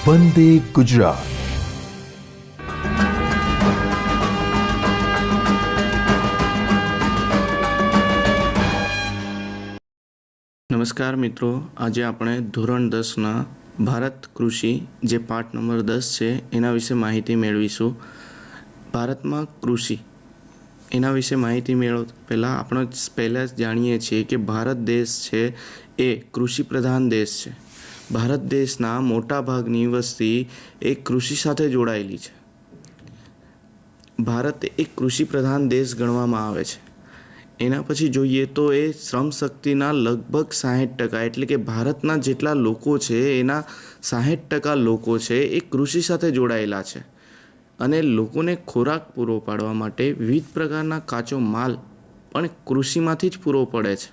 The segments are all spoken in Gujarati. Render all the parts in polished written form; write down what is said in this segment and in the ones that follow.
વંદે ગુજરાત। નમસ્કાર મિત્રો, આજે આપણે ધોરણ 10ના ભારત કૃષિ જે પાઠ નંબર 10 છે એના વિશે માહિતી મેળવીશું। ભારતમાં કૃષિ એના વિશે માહિતી પહેલાં આપણે પહેલાં જ જાણીએ છીએ કે ભારત દેશ છે એ કૃષિ પ્રધાન દેશ છે। ભારત દેશના મોટા ભાગની વસ્તી એ કૃષિ સાથે જોડાયેલી છે। ભારત એક કૃષિ પ્રધાન દેશ ગણવામાં આવે છે। એના પછી જોઈએ તો એ શ્રમ શક્તિના લગભગ 60% એટલે કે ભારતના જેટલા લોકો છે એના 60% લોકો છે એ કૃષિ સાથે જોડાયેલા છે અને લોકોને ખોરાક પૂરો પાડવા માટે વિવિધ પ્રકારના કાચો માલ પણ કૃષિમાંથી જ પૂરો પડે છે।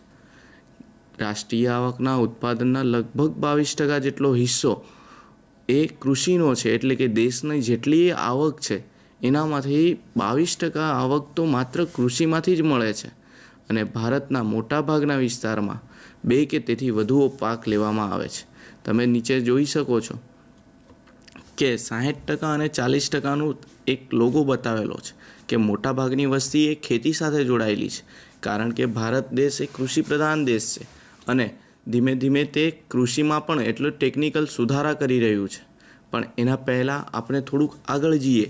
રાષ્ટ્રીય આવકના ઉત્પાદનના લગભગ 22% જેટલો હિસ્સો એ કૃષિનો છે, એટલે કે દેશની જેટલી આવક છે એનામાંથી 22% આવક તો માત્ર કૃષિમાંથી જ મળે છે અને ભારતના મોટાભાગના વિસ્તારમાં 2 કે તેથી વધુ પાક લેવામાં આવે છે। તમે નીચે જોઈ શકો છો કે 60% અને 40%નું એક લોગો બતાવેલો છે કે મોટાભાગની વસ્તી એ ખેતી સાથે જોડાયેલી છે, કારણ કે ભારત દેશ એ કૃષિ પ્રધાન દેશ છે અને ધીમે ધીમે તે કૃષિમાં પણ એટલો ટેકનિકલ સુધારા કરી રહ્યું છે। પણ એના પહેલાં આપણે થોડુંક આગળ જઈએ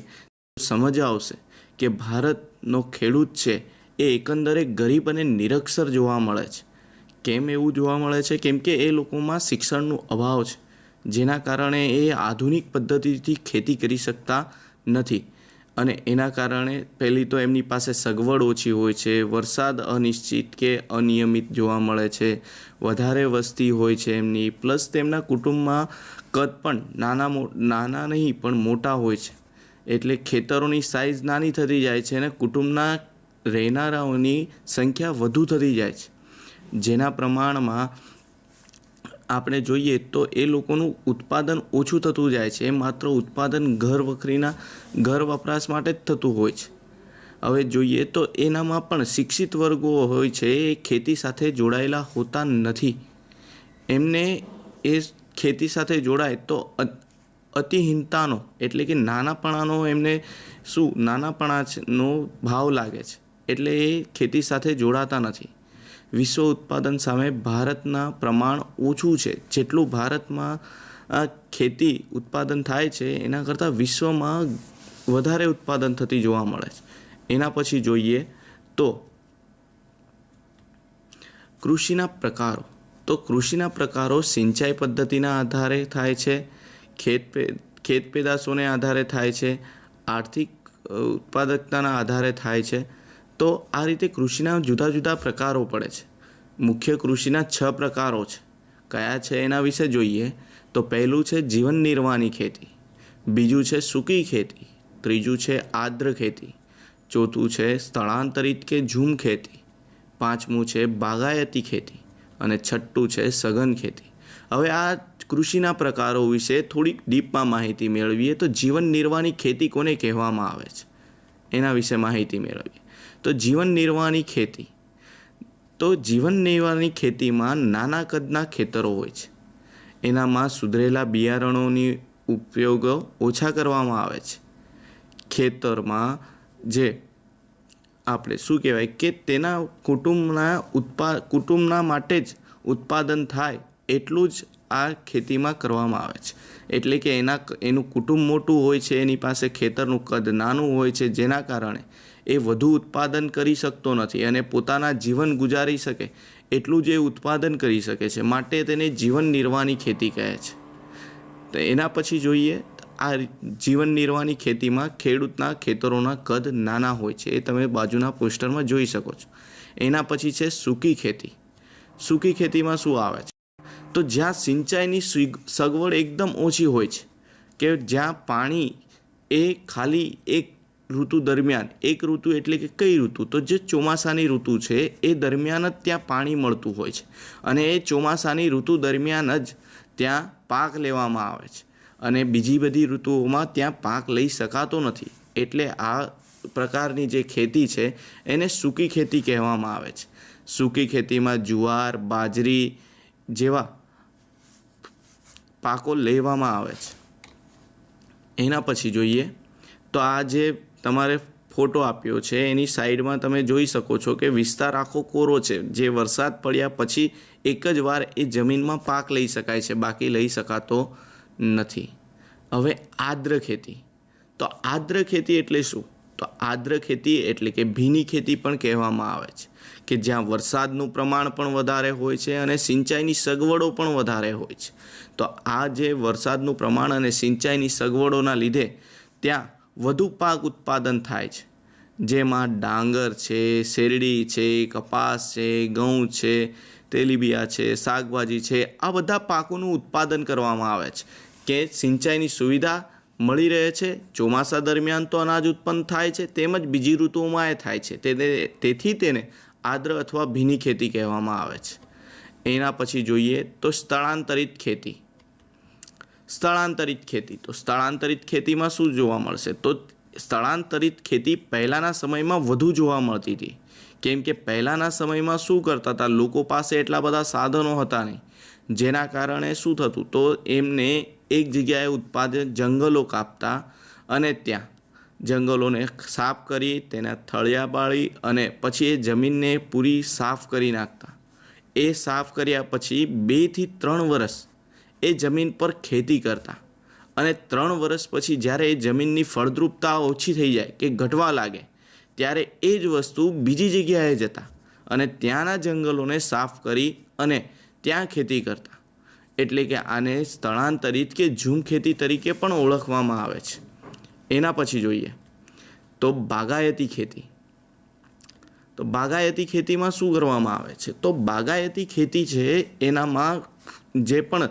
તો સમજ આવશે કે ભારતનો ખેડૂત છે એ એકંદરે ગરીબ અને નિરક્ષર જોવા મળે છે। કેમ એવું જોવા મળે છે? કેમ કે એ લોકોમાં શિક્ષણનો અભાવ છે, જેના કારણે એ આધુનિક પદ્ધતિથી ખેતી કરી શકતા નથી અને એના કારણે પહેલી તો એમની પાસે સગવડ ઓછી હોય છે, વરસાદ અનિશ્ચિત કે અનિયમિત જોવા મળે છે, વધારે વસ્તી હોય છે એમની, પ્લસ તેમના કુટુંબમાં કદ પણ નાના નહીં પણ મોટા હોય છે, એટલે ખેતરોની સાઇઝ નાની થતી જાય છે અને કુટુંબના રહેનારાઓની સંખ્યા વધુ થતી જાય છે, જેના પ્રમાણમાં આપણે જોઈએ તો એ લોકોનું ઉત્પાદન ઓછું થતું જાય છે। એ માત્ર ઉત્પાદન ઘર વપરાશ માટે જ થતું હોય છે। હવે જોઈએ તો એનામાં પણ શિક્ષિત વર્ગો હોય છે એ ખેતી સાથે જોડાયેલા હોતા નથી। એમને એ ખેતી સાથે જોડાય તો અતિહીનતાનો એટલે કે નાનાપણાનો એમને નાનાપણાનો ભાવ લાગે છે, એટલે એ ખેતી સાથે જોડાતા નથી। વિશ્વ ઉત્પાદન સામે ભારતના પ્રમાણ ઓછું છે, જેટલું ભારતમાં ખેતી ઉત્પાદન થાય છે એના કરતાં વિશ્વમાં વધારે ઉત્પાદન થતી જોવા મળે છે। એના પછી જોઈએ તો કૃષિના પ્રકારો। તો કૃષિના પ્રકારો સિંચાઈ પદ્ધતિના આધારે થાય છે, ખેત પેદાશોને આધારે થાય છે, આર્થિક ઉત્પાદકતાના આધારે થાય છે। તો આ રીતે કૃષિના જુદા જુદા પ્રકારો પડે છે। મુખ્ય કૃષિના 6 પ્રકારો છે। કયા છે એના વિશે જોઈએ તો પહેલું છે જીવન નિર્વાહની ખેતી, બીજું છે સૂકી ખેતી, ત્રીજું છે આર્દ્ર ખેતી, ચોથું છે સ્થળાંતરિત કે ઝૂમ ખેતી, પાંચમું છે બાગાયતી ખેતી અને છઠ્ઠું છે સઘન ખેતી। હવે આ કૃષિના પ્રકારો વિશે થોડીક ડીપમાં માહિતી મેળવીએ તો જીવન નિર્વાહની ખેતી કોને કહેવામાં આવે છે એના વિશે માહિતી મેળવીએ તો જીવન નિર્વાહની ખેતીમાં નાના કદના ખેતરો હોય છે। એનામાં સુધરેલા બિયારણોની ઉપયોગ ઓછા કરવામાં આવે છે। ખેતરમાં જે આપણે કે તેના કુટુંબના માટે જ ઉત્પાદન થાય એટલું જ આ ખેતીમાં કરવામાં આવે છે, એટલે કે એનું કુટુંબ મોટું હોય છે, એની પાસે ખેતરનું કદ નાનું હોય છે, જેના કારણે એ વધુ ઉત્પાદન કરી શકતો નથી અને પોતાના જીવન ગુજારી શકે એટલું જ એ ઉત્પાદન કરી શકે છે, માટે તેને જીવન નિર્વાહની ખેતી કહે છે। તો એના પછી જોઈએ આ જીવન નિર્વાહની ખેતીમાં ખેડૂતના ખેતરોના કદ નાના હોય છે, એ તમે બાજુના પોસ્ટરમાં જોઈ શકો છો। એના પછી છે સૂકી ખેતી। સૂકી ખેતીમાં શું આવે છે તો જ્યાં સિંચાઈની સગવડ એકદમ ઓછી હોય છે, કે જ્યાં પાણી એ ખાલી એક ઋતુ દરમિયાન, એક ઋતુ એટલે કે કઈ ઋતુ તો જે ચોમાસાની ઋતુ છે એ દરમિયાન જ ત્યાં પાણી મળતું હોય છે અને એ ચોમાસાની ઋતુ દરમિયાન જ ત્યાં પાક લેવામાં આવે છે અને બીજી બધી ઋતુઓમાં ત્યાં પાક લઈ શકાતો નથી, એટલે આ પ્રકારની જે ખેતી છે એને સૂકી ખેતી કહેવામાં આવે છે। સૂકી ખેતીમાં જુવાર, બાજરી જેવા પાકો લેવામાં આવે છે। એના પછી જોઈએ તો આ જે તમારે ફોટો આપ્યો છે એની સાઈડમાં તમે જોઈ શકો છો કે વિસ્તાર આખો કોરો છે, જે વરસાદ પડ્યા પછી એક જ વાર એ જમીનમાં પાક લઈ શકાય છે, બાકી લઈ શકાતો નથી. હવે આદ્ર ખેતી. તો આદ્ર ખેતી એટલે શું? તો આદ્ર ખેતી એટલે કે ભીની ખેતી પણ કહેવામાં આવે છે, કે જ્યાં વરસાદનું પ્રમાણ પણ વધારે હોય છે અને સિંચાઈની સગવડો પણ વધારે હોય છે. તો આ જે વરસાદનું પ્રમાણ અને સિંચાઈની સગવડોના લીધે ત્યાં વધુ પાક ઉત્પાદન થાય છે, જેમાં ડાંગર છે, શેરડી છે, કપાસ છે, ઘઉં છે, તેલીબિયા છે, શાકભાજી છે, આ બધા પાકોનું ઉત્પાદન કરવામાં આવે છે કે સિંચાઈની સુવિધા મળી રહે છે. ચોમાસા દરમિયાન તો અનાજ ઉત્પન્ન થાય છે, તેમજ બીજી ઋતુઓમાં એ થાય છે. તેથી તેને આદ્ર અથવા ભીની ખેતી કહેવામાં આવે છે. એના પછી જોઈએ તો સ્થળાંતરિત ખેતી. સ્થળાંતરિત ખેતી. તો સ્થળાંતરિત ખેતીમાં શું જોવા મળશે? તો સ્થળાંતરિત ખેતી પહેલાંના સમયમાં વધુ જોવા મળતી હતી, કેમ કે પહેલાંના સમયમાં શું કરતા હતા, લોકો પાસે એટલા બધા સાધનો હતા નહીં, જેના કારણે શું થતું, તો એમને એક જગ્યાએ ઉત્પાદન જંગલો કાપતા અને ત્યાં જંગલોને સાફ કરી તેના થળિયા પાડી અને પછી એ જમીનને પૂરી સાફ કરી નાખતા. એ સાફ કર્યા પછી 2 થી 3 વર્ષ એ જમીન પર ખેતી કરતા અને 3 વર્ષ પછી જ્યારે એ જમીનની ફળદ્રુપતા ઓછી થઈ જાય કે ઘટવા લાગે, ત્યારે એ જ વસ્તુ બીજી જગ્યાએ જતા અને ત્યાંના જંગલોને સાફ કરી અને ત્યાં ખેતી કરતા. એટલે કે આને સ્થળાંતરિત કે ઝૂમ ખેતી તરીકે પણ ઓળખવામાં આવે છે. એના પછી જોઈએ તો બાગાયતી ખેતી. તો બાગાયતી ખેતીમાં શું કરવામાં આવે છે? તો બાગાયતી ખેતી છે એનામાં જે પણ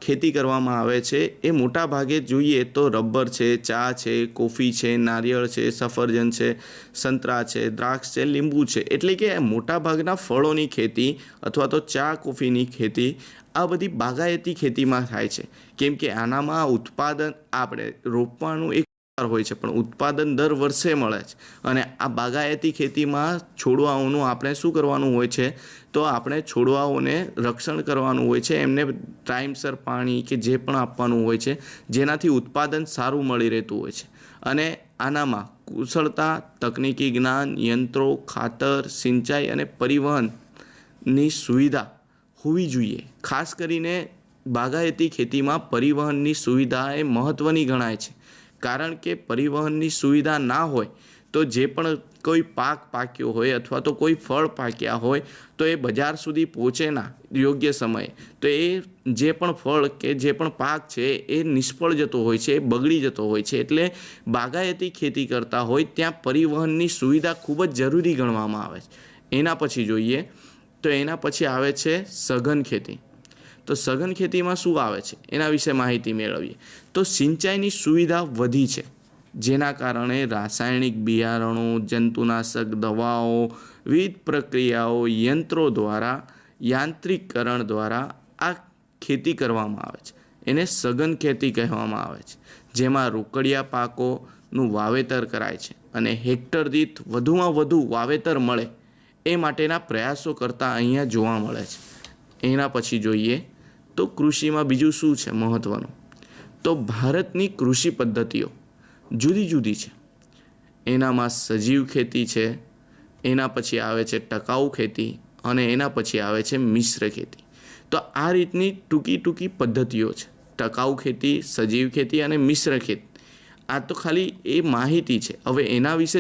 ખેતી કરવામાં આવે છે એ મોટા ભાગે જોઈએ તો રબર છે, ચા છે, કોફી છે, નારિયેળ છે, સફરજન છે, સંતરા છે, દ્રાક્ષ છે, લીંબુ છે. એટલે કે મોટા ભાગના ફળોની ખેતી અથવા તો ચા કોફીની ખેતી આ બધી બાગાયતી ખેતીમાં થાય છે, કેમ કે આનામાં ઉત્પાદન આપણે રોપવાનું એક હોય છે પણ ઉત્પાદન દર વર્ષે મળે છે. અને આ બાગાયતી ખેતીમાં છોડવાઓનું આપણે શું કરવાનું હોય છે, તો આપણે છોડવાઓને રક્ષણ કરવાનું હોય છે, એમને ટાઈમસર પાણી કે જે પણ આપવાનું હોય છે, જેનાથી ઉત્પાદન સારું મળી રહેતું હોય છે. અને આનામાં કુશળતા, તકનીકી જ્ઞાન, યંત્રો, ખાતર, સિંચાઈ અને પરિવહનની સુવિધા હોવી જોઈએ. ખાસ કરીને બાગાયતી ખેતીમાં પરિવહનની સુવિધા એ મહત્ત્વની ગણાય છે, કારણ કે પરિવહનની સુવિધા ના હોય તો જે પણ કોઈ પાક પાક્યો હોય અથવા તો કોઈ ફળ પાક્યા હોય તો એ બજાર સુધી પહોંચે ના યોગ્ય સમયે, તો એ જે પણ ફળ કે જે પણ પાક છે એ નિષ્ફળ જતો હોય છે, એ બગડી જતો હોય છે. એટલે બાગાયતી ખેતી કરતા હોય ત્યાં પરિવહનની સુવિધા ખૂબ જ જરૂરી ગણવામાં આવે છે. એના પછી જોઈએ તો એના પછી આવે છે સઘન ખેતી. તો સઘન ખેતીમાં શું આવે છે એના વિશે માહિતી મેળવીએ. તો સિંચાઈની સુવિધા વધી છે, જેના કારણે રાસાયણિક બિયારણો, જંતુનાશક દવાઓ, વિવિધ પ્રક્રિયાઓ, યંત્રો દ્વારા, યાંત્રિકરણ દ્વારા આ ખેતી કરવામાં આવે છે. એને સઘન ખેતી કહેવામાં આવે છે, જેમાં રોકડિયા પાકોનું વાવેતર કરાય છે અને હેક્ટર દીઠ વધુમાં વધુ વાવેતર મળે એ માટેના પ્રયાસો કરતાં અહીંયા જોવા મળે છે. એના પછી જોઈએ તો કૃષિમાં બીજું શું છે મહત્ત્વનું, તો ભારતની કૃષિ પદ્ધતિઓ જુદી જુદી છે. એનામાં સજીવ ખેતી છે, એના પછી આવે છે ટકાઉ ખેતી અને એના પછી આવે છે મિશ્ર ખેતી. તો આ રીતની ટૂંકી પદ્ધતિઓ છે, ટકાઉ ખેતી, સજીવ ખેતી અને મિશ્ર ખેતી. આ તો ખાલી એ માહિતી છે. હવે એના વિશે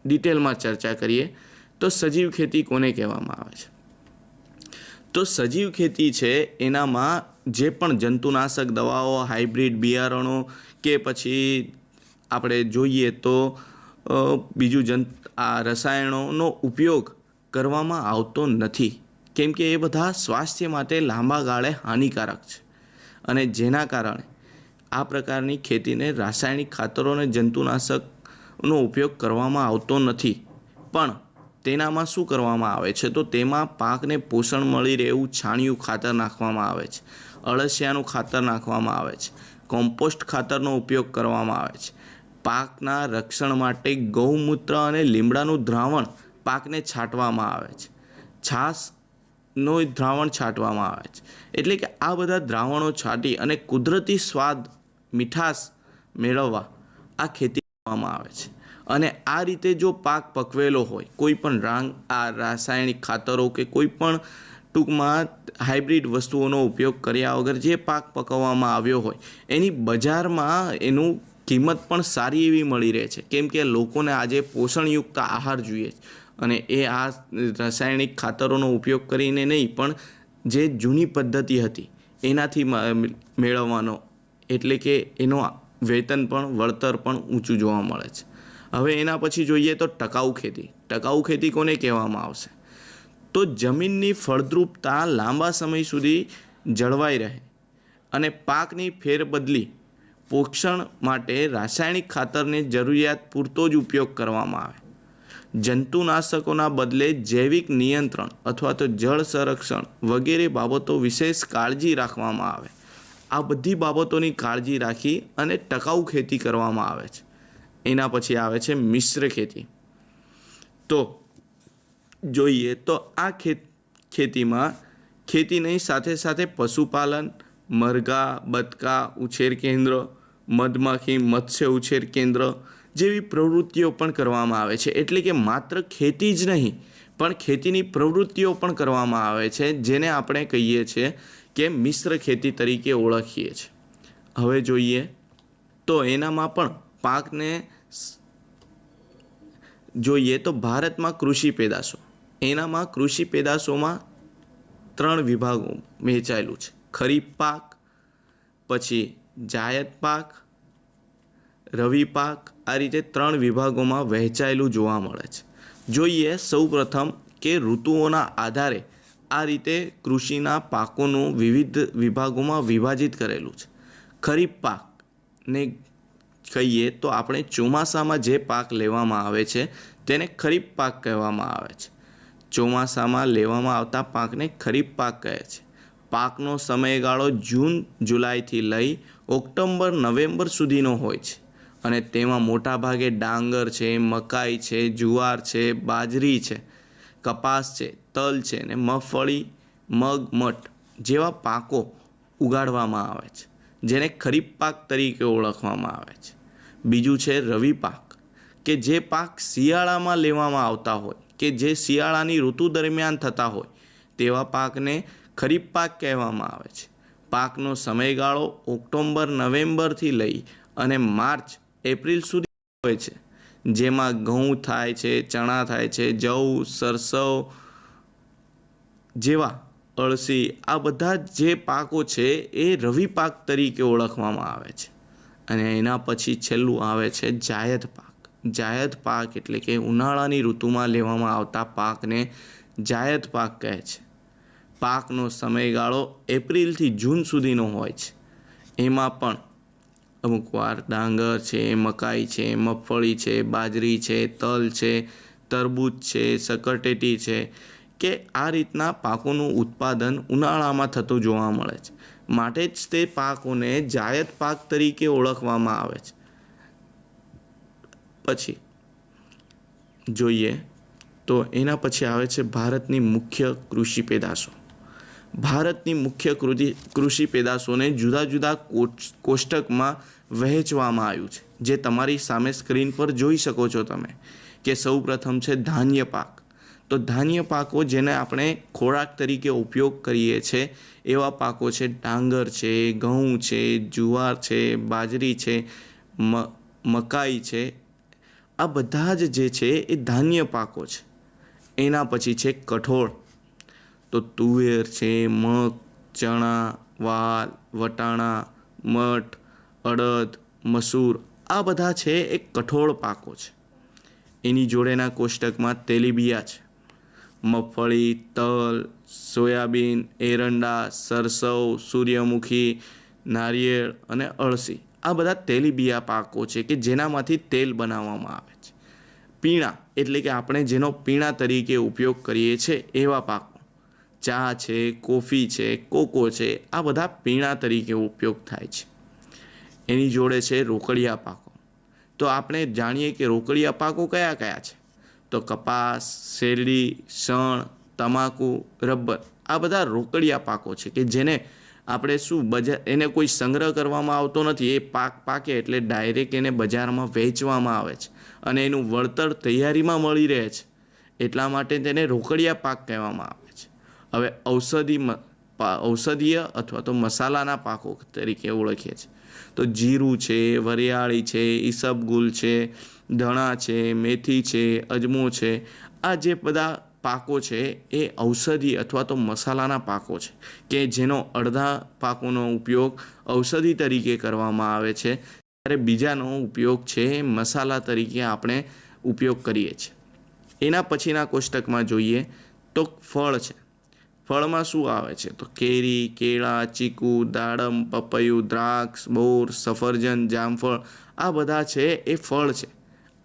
ડિટેલમાં ચર્ચા કરીએ તો સજીવ ખેતી કોને કહેવામાં આવે છે? તો સજીવ ખેતી છે એનામાં જે પણ જંતુનાશક દવાઓ, હાઇબ્રિડ બિયારણો કે પછી આપણે જોઈએ તો બીજું આ રસાયણોનો ઉપયોગ કરવામાં આવતો નથી, કેમ કે એ બધા સ્વાસ્થ્ય માટે લાંબા ગાળે હાનિકારક છે. અને જેના કારણે આ પ્રકારની ખેતીને રાસાયણિક ખાતરો અને જંતુનાશકનો ઉપયોગ કરવામાં આવતો નથી. પણ તેનામાં શું કરવામાં આવે છે, તો તેમાં પાકને પોષણ મળી રહે એવું છાણિયું ખાતર નાખવામાં આવે છે, અળસિયાનું ખાતર નાખવામાં આવે છે, કોમ્પોસ્ટ ખાતરનો ઉપયોગ કરવામાં આવે છે. પાકના રક્ષણ માટે ગૌમૂત્ર અને લીમડાનું દ્રાવણ પાકને છાંટવામાં આવે છે. છાશ નો દ્રાવણ છાંટવામાં આવે છે. એટલે કે આ બધા દ્રાવણો છાંટી અને કુદરતી સ્વાદ, મીઠાશ મેળવવા આ ખેતી કરવામાં આવે છે. અને આ રીતે જો પાક પકવેલો હોય, કોઈ પણ રાસાયણિક ખાતરો કે કોઈ પણ ટૂંકમાં હાઇબ્રિડ વસ્તુઓનો ઉપયોગ કર્યા વગર જે પાક પકવવામાં આવ્યો હોય એની બજારમાં એનું કિંમત પણ સારી એવી મળી રહે છે. કેમ કે લોકોને આજે પોષણયુક્ત આહાર જોઈએ છે અને એ આ રાસાયણિક ખાતરોનો ઉપયોગ કરીને નહીં પણ જે જૂની પદ્ધતિ હતી એનાથી મેળવવાનો, એટલે કે એનો વેતન પણ, વળતર પણ ઊંચું જોવા મળે છે. હવે એના પછી જોઈએ તો ટકાઉ ખેતી. ટકાઉ ખેતી કોને કહેવામાં આવશે? તો જમીનની ફળદ્રુપતા લાંબા સમય સુધી જળવાઈ રહે અને પાકની ફેરબદલી પોષણ માટે રાસાયણિક ખાતરની જરૂરિયાત પૂરતો જ ઉપયોગ કરવામાં આવે. જંતુનાશકોના બદલે જૈવિક નિયંત્રણ અથવા તો જળ સંરક્ષણ વગેરે બાબતો વિશેષ કાળજી રાખવામાં આવે. આ બધી બાબતોની કાળજી રાખી અને ટકાઉ ખેતી કરવામાં આવે છે. એના પછી આવે છે મિશ્ર ખેતી. તો જોઈએ તો આ ખેતીમાં ખેતીની સાથે સાથે પશુપાલન, મરઘા, બતકા ઉછેર કેન્દ્ર, મધમાખી મત્સ્ય ઉછેર કેન્દ્ર જેવી પ્રવૃત્તિઓ પણ કરવામાં આવે છે. એટલે કે માત્ર ખેતી જ નહીં પણ ખેતીની પ્રવૃત્તિઓ પણ કરવામાં આવે છે, જેને આપણે કહીએ છીએ કે મિશ્ર ખેતી તરીકે ઓળખીએ છીએ. હવે જોઈએ તો એનામાં પણ પાકને જોઈએ તો ભારતમાં કૃષિ પેદાશો, એનામાં કૃષિ પેદાશોમાં 3 વિભાગો વહેંચાયેલું છે. ખરીફ પાક, પછી જાયદ પાક, રવિ પાક, આ રીતે 3 વિભાગોમાં વહેંચાયેલું જોવા મળે છે. જોઈએ સૌપ્રથમ કે ઋતુઓના આધારે આ રીતે કૃષિના પાકોનું વિવિધ વિભાગોમાં વિભાજિત કરેલું છે. ખરીફ પાકને કહીએ તો આપણે ચોમાસામાં જે પાક લેવામાં આવે છે તેને ખરીફ પાક કહેવામાં આવે છે. ચોમાસામાં લેવામાં આવતા પાકને ખરીફ પાક કહે છે. પાકનો સમયગાળો જૂન જુલાઈથી લઈ ઓક્ટોબર નવેમ્બર સુધીનો હોય છે અને તેમાં મોટાભાગે ડાંગર છે, મકાઈ છે, જુવાર છે, બાજરી છે, કપાસ છે, તલ છે ને મગફળી, મગ, મઠ જેવા પાકો ઉગાડવામાં આવે છે, જેને ખરીફ પાક તરીકે ઓળખવામાં આવે છે. બીજું છે રવિ પાક, કે જે પાક શિયાળામાં લેવામાં આવતા હોય, કે જે શિયાળાની ઋતુ દરમિયાન થતા હોય તેવા પાકને ખરીફ પાક કહેવામાં આવે છે. પાકનો સમયગાળો ઓક્ટોબર નવેમ્બરથી લઈ અને માર્ચ એપ્રિલ સુધી હોય છે, જેમાં ઘઉં થાય છે, ચણા થાય છે, જવ, સરસવ જેવા, અળસી, આ બધા જે પાકો છે એ રવિ પાક તરીકે ઓળખવામાં આવે છે. અને એના પછી છેલ્લું આવે છે જાયદ પાક. જાયદ પાક એટલે કે ઉનાળાની ઋતુમાં લેવામાં આવતા પાકને જાયદ પાક કહે છે. પાકનો સમયગાળો એપ્રિલથી જૂન સુધીનો હોય છે. એમાં પણ અમુક વાર ડાંગર છે, મકાઈ છે, મગફળી છે, બાજરી છે, તલ છે, તરબૂચ છે, સકરટેટી છે, કે આ રીતના પાકોનું ઉત્પાદન ઉનાળામાં થતું જોવા મળે છે. માટે જ તે પાકોને જાયદ પાક તરીકે ઓળખવામાં આવે છે. પછી જોઈએ તો એના પછી આવે છે ભારતની મુખ્ય કૃષિ પેદાશો. ભારતની મુખ્ય કૃષિ પેદાશોને જુદા જુદા કોષ્ટકમાં વહેંચવામાં આવ્યું છે, જે તમારી સામે સ્ક્રીન પર જોઈ શકો છો તમે. કે સૌપ્રથમ છે ધાન્ય પાક. તો ધાન્ય પાકો જેને આપણે ખોરાક તરીકે ઉપયોગ કરીએ છીએ એવા પાકો છે ડાંગર છે, ઘઉં છે, જુવાર છે, બાજરી છે, મકાઈ છે. આ બધા જ જે છે એ ધાન્ય પાકો છે. એના પછી છે કઠોળ. તો તુવેર છે, મગ, ચણા, વાલ, વટાણા, મઠ, અડદ, મસૂર, આ બધા છે એ કઠોળ પાકો છે. એની જોડેના કોષ્ટકમાં તેલીબિયા છે. મગફળી, તલ, સોયાબીન, એરંડા, સરસવ, સૂર્યમુખી, નારિયેળ અને અળસી, આ બધા તેલીબિયા પાકો છે કે જેનામાંથી તેલ બનાવવામાં આવે છે. પીણા એટલે કે આપણે જેનો પીણા તરીકે ઉપયોગ કરીએ છીએ એવા પાકો, ચા છે, કોફી છે, કોકો છે, આ બધા પીણા તરીકે ઉપયોગ થાય છે. એની જોડે છે રોકડિયા પાકો. તો આપણે જાણીએ કે રોકડિયા પાકો કયા કયા છે. તો કપાસ, શેરડી, શણ, તમાકુ, રબર, આ બધા રોકડિયા પાકો છે કે જેને આપણે શું બજાર એને કોઈ સંગ્રહ કરવામાં આવતો નથી. એ પાક પાકે એટલે ડાયરેક્ટ એને બજારમાં વેચવામાં આવે છે અને એનું વળતર તૈયારીમાં મળી રહે છે. એટલા માટે તેને રોકડિયા પાક કહેવામાં આવે છે. હવે ઔષધીય અથવા તો મસાલાના પાકો તરીકે ઓળખીએ છીએ તો જીરું છે, વરિયાળી છે, ઈસબગુલ છે, ધણા છે, મેથી છે, અજમો છે. આ જે બધા પાકો છે એ ઔષધિ અથવા તો મસાલાના પાકો છે કે જેનો અડધા પાકોનો ઉપયોગ ઔષધિ તરીકે કરવામાં આવે છે, ત્યારે બીજાનો ઉપયોગ છે મસાલા તરીકે આપણે ઉપયોગ કરીએ છીએ. એના પછીના કોષ્ટકમાં જોઈએ તો ફળ છે. ફળમાં શું આવે છે તો કેરી, કેળા, ચીકુ, દાડમ, પપૈયું, દ્રાક્ષ, બોર, સફરજન, જામફળ આ બધા છે એ ફળ છે.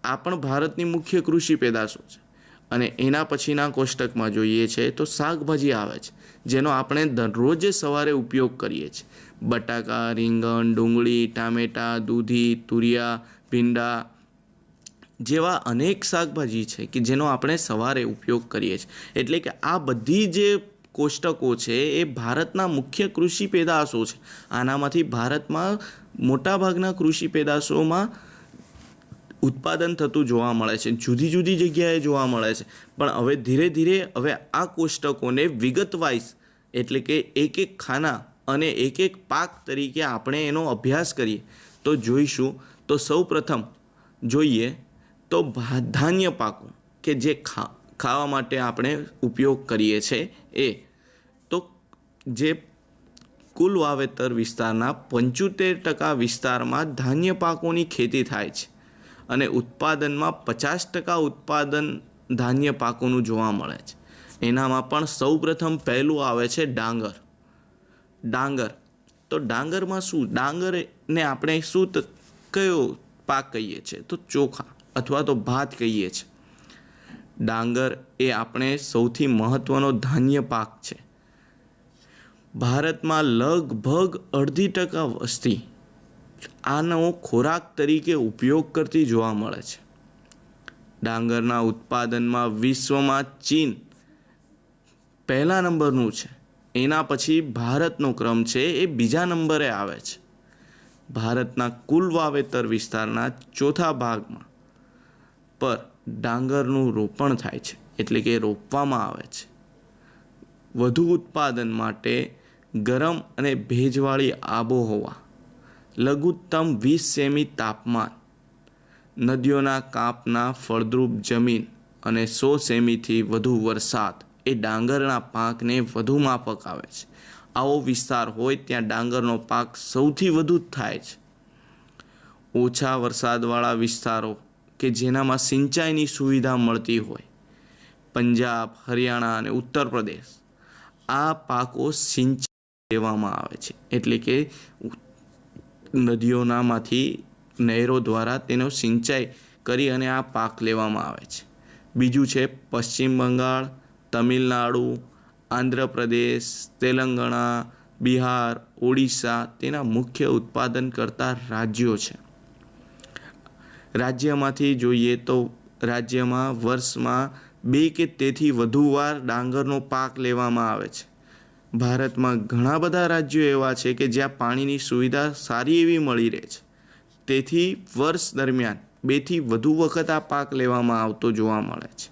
આ પણ ભારતની મુખ્ય કૃષિ પેદાશો છે. અને એના પછીના કોષ્ટકમાં જોઈએ છે તો શાકભાજી આવે છે જેનો આપણે દરરોજ સવારે ઉપયોગ કરીએ છીએ. બટાકા, રીંગણ, ડુંગળી, ટામેટાં, દૂધી, તુરિયા, ભીંડા જેવા અનેક શાકભાજી છે કે જેનો આપણે સવારે ઉપયોગ કરીએ છીએ. એટલે કે આ બધી જે કોષ્ટકો છે એ ભારતના મુખ્ય કૃષિ પેદાશો છે. આનામાંથી ભારતમાં મોટાભાગના કૃષિ પેદાશોમાં ઉત્પાદન થતું જોવા મળે છે, જુદી જુદી જગ્યાએ જોવા મળે છે. પણ હવે ધીરે ધીરે હવે આ કોષ્ટકોને વિગતવાઇઝ એટલે કે એક એક ખાના અને એક એક પાક તરીકે આપણે એનો અભ્યાસ કરીએ તો જોઈશું. તો સૌ પ્રથમ જોઈએ તો ધાન્ય પાકો કે જે ખાવા માટે આપણે ઉપયોગ કરીએ છીએ એ તો જે કુલ વાવેતર વિસ્તારના 75% વિસ્તારમાં ધાન્ય પાકોની ખેતી થાય છે અને ઉત્પાદનમાં 50% ઉત્પાદન ધાન્ય પાકોનું જોવા મળે છે. એનામાં પણ સૌ પ્રથમ પહેલું આવે છે ડાંગર. તો ડાંગરમાં શું, ડાંગરને આપણે શું કયો પાક કહીએ છીએ તો ચોખા અથવા તો ભાત કહીએ છીએ. ડાંગર એ આપણે સૌથી મહત્ત્વનો ધાન્ય પાક છે. ભારતમાં લગભગ 2.5% વસ્તી આનો ખોરાક તરીકે ઉપયોગ કરતી જોવા મળે છે. ડાંગરના ઉત્પાદનમાં વિશ્વમાં ચીન પહેલા નંબરનું છે. એના પછી ભારતનો ક્રમ છે એ બીજા નંબરે આવે છે. ભારતના કુલ વાવેતર વિસ્તારના ચોથા ભાગમાં પર ડાંગરનું રોપણ થાય છે એટલે કે રોપવામાં આવે છે. વધુ ઉત્પાદન માટે ગરમ અને ભેજવાળી આબોહવા, લઘુત્તમ 20 સેમી તાપમાન, નદીઓના કાંપના ફળદ્રુપ જમીન અને 100 સેમીથી વધુ વરસાદ એ ડાંગરના પાકને વધુ માફક આવે છે. આવો વિસ્તાર હોય ત્યાં ડાંગરનો પાક સૌથી વધુ થાય છે. ઓછા વરસાદવાળા વિસ્તારો કે જેનામાં સિંચાઈની સુવિધા મળતી હોય, પંજાબ, હરિયાણા અને ઉત્તર પ્રદેશ, આ પાકો સિંચાઈ લેવામાં આવે છે એટલે કે નદીઓનામાંથી નહેરો દ્વારા તેનો સિંચાઈ કરી અને આ પાક લેવામાં આવે છે. બીજું છે પશ્ચિમ બંગાળ, તમિલનાડુ, આંધ્રપ્રદેશ, તેલંગાણા, બિહાર, ઓડિશા તેના મુખ્ય ઉત્પાદન કરતા રાજ્યો છે. રાજ્યમાંથી જોઈએ તો રાજ્યમાં વર્ષમાં 2 કે તેથી વધુ વાર ડાંગરનો પાક લેવામાં આવે છે. ભારતમાં ઘણા બધા રાજ્યો એવા છે કે જ્યાં પાણીની સુવિધા સારી એવી મળી રહે છે. તેથી વર્ષ દરમિયાન 2 થી વધુ વખત આ પાક લેવામાં આવતો જોવા મળે છે.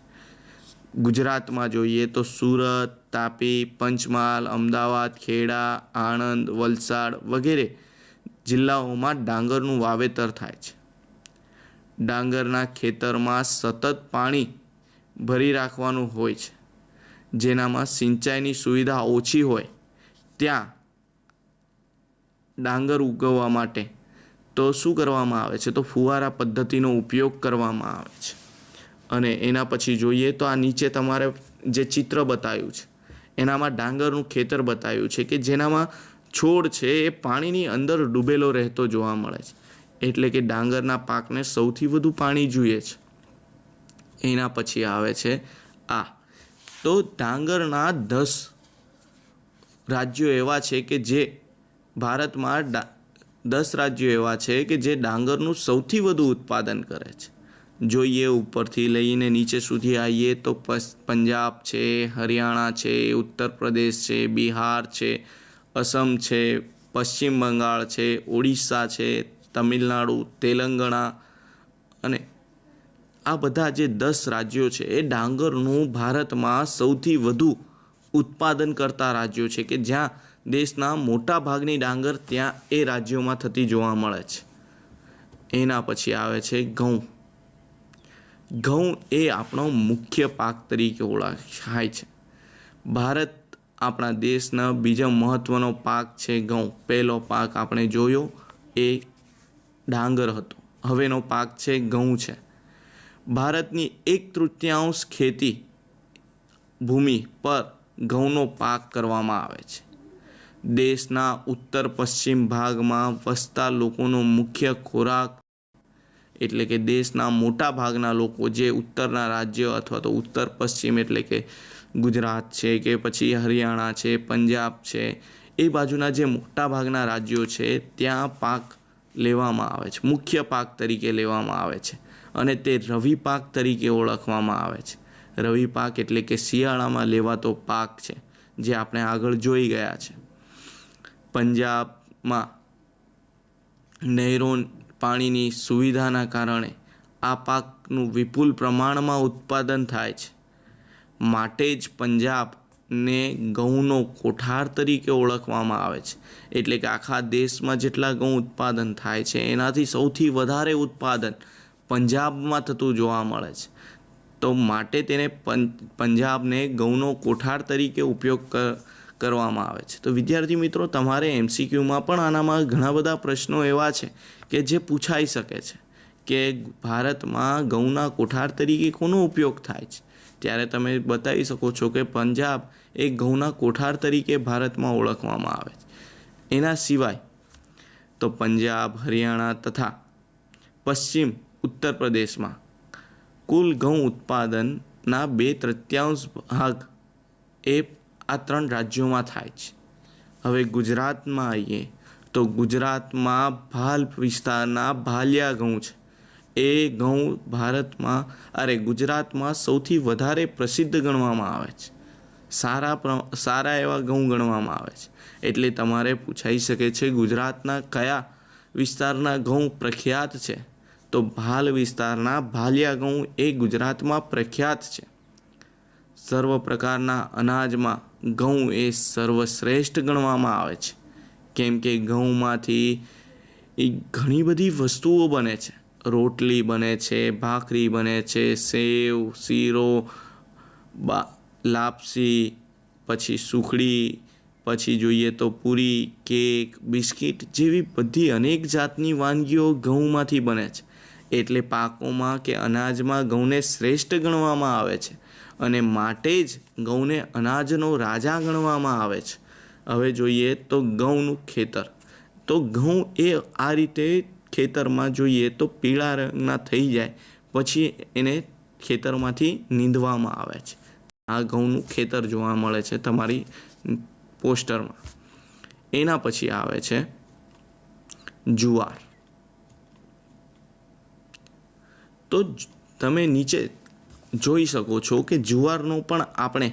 ગુજરાતમાં જોઈએ તો સુરત, તાપી, પંચમહાલ, અમદાવાદ, ખેડા, આણંદ, વલસાડ વગેરે જિલ્લાઓમાં ડાંગરનું વાવેતર થાય છે. ડાંગરના ખેતરમાં સતત પાણી ભરી રાખવાનું હોય છે. જેનામાં સિંચાઈની સુવિધા ઓછી હોય ત્યાં ડાંગર ઉગવવા માટે તો શું કરવામાં આવે છે તો ફુવારા પદ્ધતિનો ઉપયોગ કરવામાં આવે છે. અને એના પછી જોઈએ તો આ નીચે તમારે જે ચિત્ર બતાવ્યું છે એનામાં ડાંગરનું ખેતર બતાવ્યું છે કે જેનામાં છોડ છે એ પાણીની અંદર ડૂબેલો રહેતો જોવા મળે છે. એટલે કે ડાંગરના પાકને સૌથી વધુ પાણી જોઈએ છે. એના પછી આવે છે આ તો ડાંગરના 10 રાજ્યો એવા છે કે જે ભારતમાં 10 રાજ્યો એવા છે કે જે ડાંગરનું સૌથી વધુ ઉત્પાદન કરે છે. જોઈએ ઉપરથી લઈને નીચે સુધી આવીએ તો પંજાબ છે, હરિયાણા છે, ઉત્તર પ્રદેશ છે, બિહાર છે, અસમ છે, પશ્ચિમ બંગાળ છે, ઓડિશા છે, તમિલનાડુ, તેલંગાણા અને આ બધા જે 10 રાજ્યો છે એ ડાંગરનું ભારતમાં સૌથી વધુ ઉત્પાદન કરતા રાજ્યો છે કે જ્યાં દેશના મોટા ભાગની ડાંગર ત્યાં એ રાજ્યોમાં થતી જોવા મળે છે. એના પછી આવે છે ઘઉં. ઘઉં એ આપણો મુખ્ય પાક તરીકે ઓળખાય છે. ભારત આપણા દેશના બીજા મહત્ત્વનો પાક છે ઘઉં. પહેલો પાક આપણે જોયો એ ડાંગર હતો, હવેનો પાક છે ઘઉં છે. ભારતની 1/3 ખેતી ભૂમિ પર ઘઉંનો પાક કરવામાં આવે છે. દેશના ઉત્તર પશ્ચિમ ભાગમાં વસતા લોકોનો મુખ્ય ખોરાક એટલે કે દેશના મોટા ભાગના લોકો જે ઉત્તરના રાજ્ય અથવા તો ઉત્તર પશ્ચિમ એટલે કે ગુજરાત છે કે પછી હરિયાણા છે, પંજાબ છે, એ બાજુના જે મોટા ભાગના રાજ્યો છે ત્યાં પાક લેવામાં આવે છે, મુખ્ય પાક તરીકે લેવામાં આવે છે અને તે રવિ પાક તરીકે ઓળખવામાં આવે છે. રવિ પાક એટલે કે શિયાળામાં લેવાતો પાક છે જે આપણે આગળ જોઈ ગયા છે. પંજાબમાં નહેરો પાણીની સુવિધાના કારણે આ પાકનું વિપુલ પ્રમાણમાં ઉત્પાદન થાય છે. માટે જ પંજાબને ઘઉંનો કોઠાર તરીકે ઓળખવામાં આવે છે. એટલે કે આખા દેશમાં જેટલા ઘઉં ઉત્પાદન થાય છે એનાથી સૌથી વધારે ઉત્પાદન પંજાબમાં થતું જોવા મળે છે. તો માટે તેને પંજાબને ઘઉંનો કોઠાર તરીકે ઉપયોગ કરવામાં આવે છે. તો વિદ્યાર્થી મિત્રો, તમારે MCQમાં પણ આનામાં ઘણા બધા પ્રશ્નો એવા છે કે જે પૂછાઈ શકે છે કે ભારતમાં ઘઉંના કોઠાર તરીકે કોનો ઉપયોગ થાય છે. ત્યારે તમે બતાવી શકો છો કે પંજાબ એ ઘઉંના કોઠાર તરીકે ભારતમાં ઓળખવામાં આવે છે. એના સિવાય તો પંજાબ, હરિયાણા તથા પશ્ચિમ ઉત્તર પ્રદેશમાં કુલ ઘઉં ઉત્પાદનના 2/3 ભાગ એ આ 3 રાજ્યોમાં થાય છે. હવે ગુજરાતમાં આવીએ તો ગુજરાતમાં ભાલ વિસ્તારના ભાલિયા ઘઉં છે. એ ઘઉં ગુજરાતમાં સૌથી વધારે પ્રસિદ્ધ ગણવામાં આવે છે. સારા એવા ઘઉં ગણવામાં આવે છે. એટલે તમારે પૂછાઈ શકે છે ગુજરાતના કયા વિસ્તારના ઘઉં પ્રખ્યાત છે. તો ભાલ વિસ્તારના ભાલિયા ઘઉં એ ગુજરાતમાં પ્રખ્યાત છે. સર્વ પ્રકારના અનાજમાં ઘઉં એ સર્વશ્રેષ્ઠ ગણવામાં આવે છે. કેમ કે ઘઉંમાંથી ઘણી બધી વસ્તુઓ બને છે. રોટલી બને છે, ભાખરી બને છે, સેવ, શીરો, લાપસી, પછી સુખડી, પછી જોઈએ તો પૂરી, કેક, બિસ્કિટ જેવી બધી અનેક જાતની વાનગીઓ ઘઉંમાંથી બને છે. એટલે પાકોમાં કે અનાજમાં ઘઉંને શ્રેષ્ઠ ગણવામાં આવે છે અને માટે જ ઘઉંને અનાજનો રાજા ગણવામાં આવે છે. હવે જોઈએ તો ઘઉંનું ખેતર. તો ઘઉં એ આ રીતે ખેતરમાં જોઈએ તો પીળા રંગના થઈ જાય પછી એને ખેતરમાંથી નીંદવામાં આવે છે. આ ઘઉંનું ખેતર જોવા મળે છે તમારી પોસ્ટરમાં. એના પછી આવે છે જુવાર. તો તમે નીચે જોઈ શકો છો કે જુવારનો પણ આપણે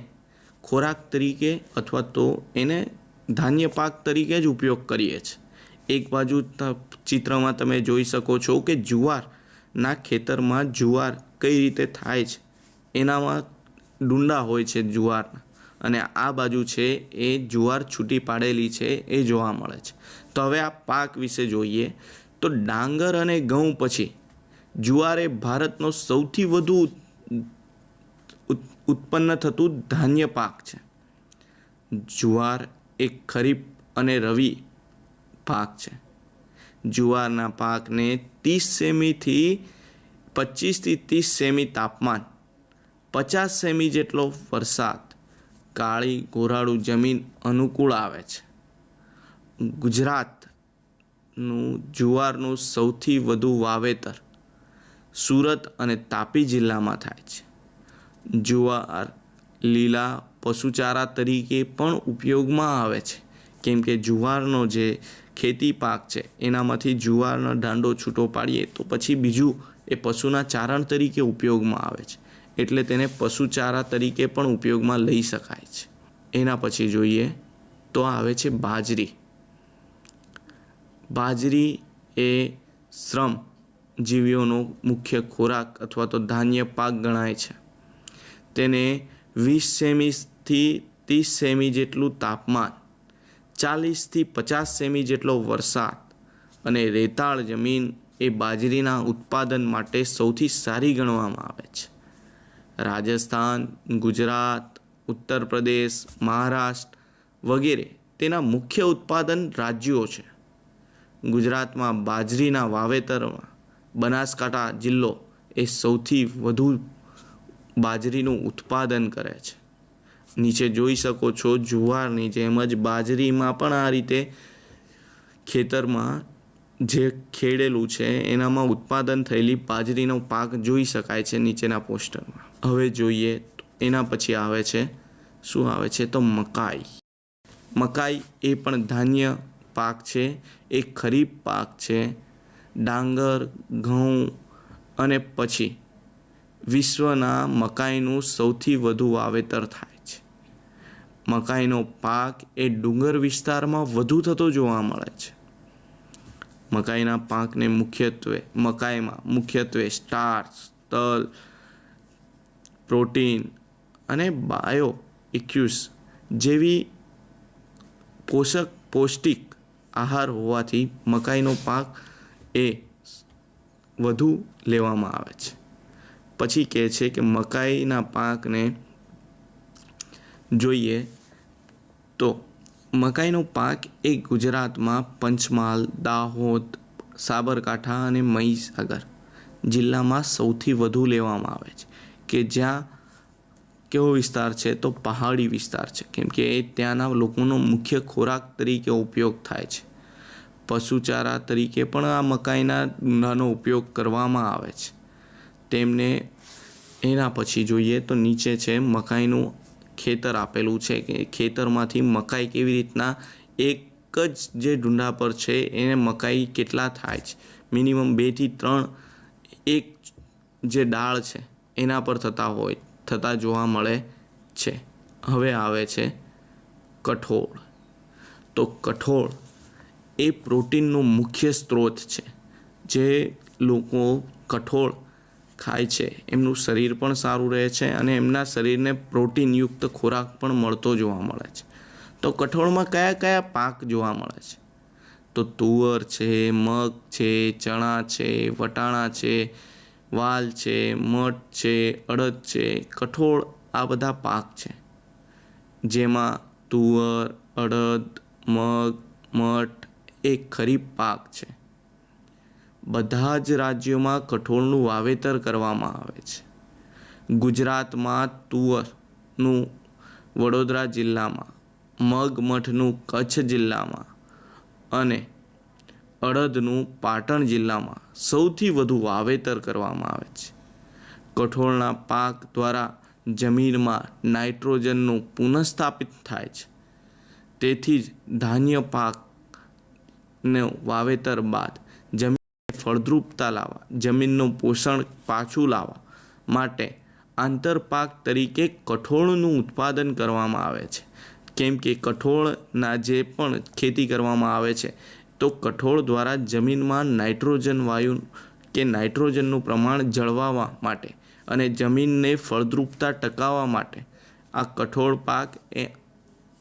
ખોરાક તરીકે અથવા તો એને ધાન્ય પાક તરીકે જ ઉપયોગ કરીએ છીએ. એક બાજુ ચિત્રમાં તમે જોઈ શકો છો કે જુવારના ખેતરમાં જુવાર કઈ રીતે થાય છે. એનામાં ડુંડા હોય છે જુવારના અને આ બાજુ છે એ જુવાર છૂટી પાડેલી છે એ જોવા મળે છે. તો હવે આ પાક વિશે જોઈએ તો ડાંગર અને ઘઉં પછી જુવાર એ ભારતનો સૌથી વધુ ઉત્પન્ન થતું ધાન્ય પાક છે. જુવાર એક ખરીફ અને રવિ પાક છે. જુવારના પાકને 30 સેમીથી 25થી 30 સેમી તાપમાન, 50 સેમી જેટલો વરસાદ, કાળી ગોરાળુ જમીન અનુકૂળ આવે છે. ગુજરાતનું જુવારનું સૌથી વધુ વાવેતર સુરત અને તાપી જિલ્લામાં થાય છે. જુવાર લીલા પશુચારા તરીકે પણ ઉપયોગમાં આવે છે. કેમ કે જુવારનો જે ખેતી પાક છે એનામાંથી જુવારનો દાંડો છૂટો પાડીએ તો પછી બીજું એ પશુના ચારણ તરીકે ઉપયોગમાં આવે છે, એટલે તેને પશુચારા તરીકે પણ ઉપયોગમાં લઈ શકાય છે. એના પછી જોઈએ તો આવે છે બાજરી. બાજરી એ શ્રમજીવીઓનો મુખ્ય ખોરાક અથવા તો ધાન્ય પાક ગણાય છે. તેને 20 સેમીથી 30 સેમી જેટલું તાપમાન, 40થી 50 સેમી જેટલો વરસાદ અને રેતાળ જમીન એ બાજરીના ઉત્પાદન માટે સૌથી સારી ગણવામાં આવે છે. રાજસ્થાન, ગુજરાત, ઉત્તર પ્રદેશ, મહારાષ્ટ્ર વગેરે તેના મુખ્ય ઉત્પાદન રાજ્યો છે. ગુજરાતમાં બાજરીના વાવેતરમાં બનાસકાંઠા જિલ્લો એ સૌથી વધુ બાજરીનું ઉત્પાદન કરે છે. નીચે જોઈ શકો છો, જુવારની જેમ જ બાજરીમાં પણ આ રીતે ખેતરમાં જે ખેડેલું છે એનામાં ઉત્પાદન થયેલી બાજરીનો પાક જોઈ શકાય છે નીચેના પોસ્ટરમાં. હવે જોઈએ એના પછી આવે છે, શું આવે છે તો મકાઈ. મકાઈ એ પણ ધાન્ય પાક છે, એ ખરીફ પાક છે. ડાંગર, ઘઉં અને પછી વિશ્વના મકાઈનું સૌથી વધુ વાવેતર થાય છે. મકાઈનો પાક એ ડુંગર વિસ્તારમાં વધુ થતો જોવા મળે છે. મકાઈના પાકને મકાઈમાં મુખ્યત્વે સ્ટાર્ચ, તલ, પ્રોટીન અને બાયો ઇક્યુસ જેવી પૌષ્ટિક આહાર હોવાથી મકાઈનો પાક એ વધુ લેવામાં આવે છે. પછી કહે છે કે મકાઈના પાકને જોઈએ તો મકાઈનો પાક એ ગુજરાતમાં પંચમહાલ, દાહોદ, સાબરકાંઠા અને મહીસાગર જિલ્લામાં સૌથી વધુ લેવામાં આવે છે, કે જ્યાં કેવો વિસ્તાર છે તો પહાડી વિસ્તાર છે, કેમ કે એ ત્યાંના લોકોનો મુખ્ય ખોરાક તરીકે ઉપયોગ થાય છે. પશુચારા તરીકે પણ આ મકાઈના ડૂંડાનો ઉપયોગ કરવામાં આવે છે. તેમને એના પછી જોઈએ તો નીચે છે મકાઈનું ખેતર આપેલું છે, કે ખેતરમાંથી મકાઈ કેવી રીતના એક જ જે ડુંડા પર છે એને મકાઈ કેટલા થાય છે, મિનિમમ 2 થી 3 એક જે ડાળ છે એના પર થતા જોવા મળે છે. હવે આવે છે કઠોળ. તો કઠોળ એ પ્રોટીનનો મુખ્ય સ્ત્રોત છે. જે લોકો કઠોળ ખાય છે એમનું શરીર પણ સારું રહે છે અને એમના શરીરને પ્રોટીનયુક્ત ખોરાક પણ મળતો જોવા મળે છે. તો કઠોળમાં કયા કયા પાક જોવા મળે છે તો તુવર છે, મગ છે, ચણા છે, વટાણા છે, વાલ છે, મઠ છે, અડદ છે. કઠોળ આ બધા પાક છે, જેમાં તુવર, અડદ, મગ, મઠ એ ખરીફ પાક છે. બધા જ રાજ્યોમાં કઠોળનું વાવેતર કરવામાં આવે છે. ગુજરાતમાં તુવરનું વડોદરા જિલ્લામાં, મગ મઠનું કચ્છ જિલ્લામાં અને અડદનું પાટણ જિલ્લામાં સૌથી વધુ વાવેતર કરવામાં આવે છે. કઠોળના પાક દ્વારા જમીનમાં નાઇટ્રોજનનું પુનઃસ્થાપિત થાય છે. તેથી જ ધાન્ય પાકનું વાવેતર બાદ જમીનને ફળદ્રુપતા લાવવા, જમીનનું પોષણ પાછું લાવવા માટે આંતરપાક તરીકે કઠોળનું ઉત્પાદન કરવામાં આવે છે. કેમ કે કઠોળના જે પણ ખેતી કરવામાં આવે છે તો કઠોળ દ્વારા જમીનમાં નાઇટ્રોજન વાયુ કે નાઇટ્રોજનનું પ્રમાણ જળવાવા માટે અને જમીનને ફળદ્રુપતા ટકાવવા માટે આ કઠોળ પાક એ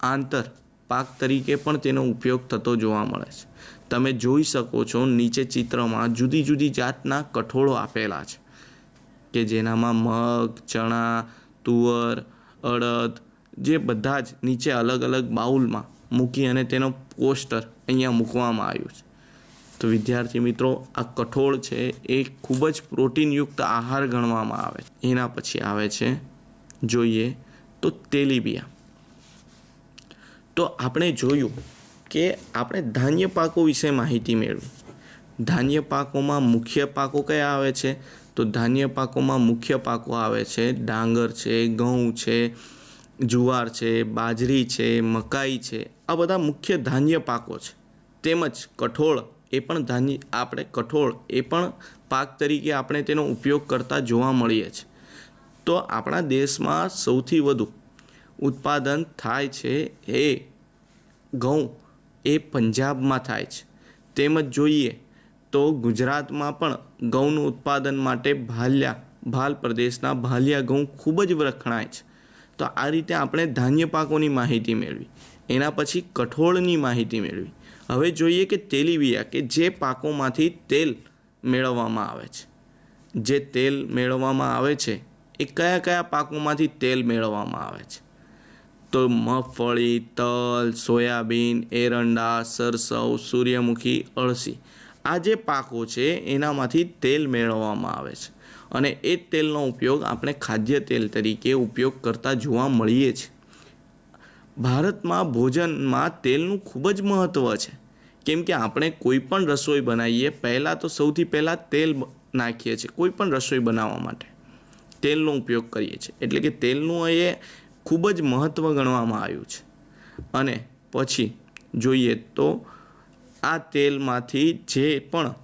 આંતર પાક તરીકે પણ તેનો ઉપયોગ થતો જોવા મળે છે. તમે જોઈ શકો છો નીચે ચિત્રમાં જુદી જુદી જાતના કઠોળો આપેલા છે, કે જેનામાં મગ, ચણા, તુવર, અડદ જે બધા જ નીચે અલગ અલગ બાઉલમાં મૂકી અને તેનો પોસ્ટર અહીંયા મૂકવામાં આવ્યું છે. તો વિદ્યાર્થી મિત્રો, આ કઠોળ છે એ ખૂબ જ પ્રોટીનયુક્ત આહાર ગણવામાં આવે છે. એના પછી આવે છે જોઈએ તો તેલીબિયાં. તો આપણે જોયું કે આપણે ધાન્ય પાકો વિશે માહિતી મેળવી. ધાન્ય પાકોમાં મુખ્ય પાકો કયા આવે છે તો ધાન્ય પાકોમાં મુખ્ય પાકો આવે છે ડાંગર છે, ઘઉં છે, જુવાર છે, બાજરી છે, મકાઈ છે. આ બધા મુખ્ય ધાન્ય પાકો છે. તેમજ કઠોળ એ પણ ધાન્ય આપણે કઠોળ એ પણ પાક તરીકે આપણે તેનો ઉપયોગ કરતા જોવા મળીએ છીએ. તો આપણા દેશમાં સૌથી વધુ ઉત્પાદન થાય છે એ ઘઉં એ પંજાબમાં થાય છે. તેમજ જોઈએ તો ગુજરાતમાં પણ ઘઉંનું ઉત્પાદન માટે ભાલ પ્રદેશના ભાલિયા ઘઉં ખૂબ જ વખણાય છે. તો આ રીતે આપણે ધાન્ય પાકોની માહિતી મેળવી. એના પછી કઠોળની માહિતી મેળવી. હવે જોઈએ કે તેલીબિયા કે જે પાકોમાંથી તેલ મેળવવામાં આવે છે. જે તેલ મેળવવામાં આવે છે એ કયા કયા પાકોમાંથી તેલ મેળવવામાં આવે છે? તો મગફળી, તલ, સોયાબીન, એરંડા, સરસવ, સૂર્યમુખી, અળસી, આ જે પાકો છે એનામાંથી તેલ મેળવવામાં આવે છે. અને એ તેલનો ઉપયોગ આપણે ખાદ્ય તેલ તરીકે ઉપયોગ કરતા જોવા મળીએ છીએ. ભારતમાં ભોજનમાં તેલનું ખૂબ જ મહત્ત્વ છે. કેમ કે આપણે કોઈ પણ રસોઈ બનાવીએ પહેલાં તો સૌથી પહેલાં તેલ નાખીએ છીએ. કોઈ પણ રસોઈ બનાવવા માટે તેલનો ઉપયોગ કરીએ છીએ. એટલે કે તેલનું એ ખૂબ જ મહત્ત્વ ગણવામાં આવ્યું છે. અને પછી જોઈએ તો આ તેલમાંથી જે પણ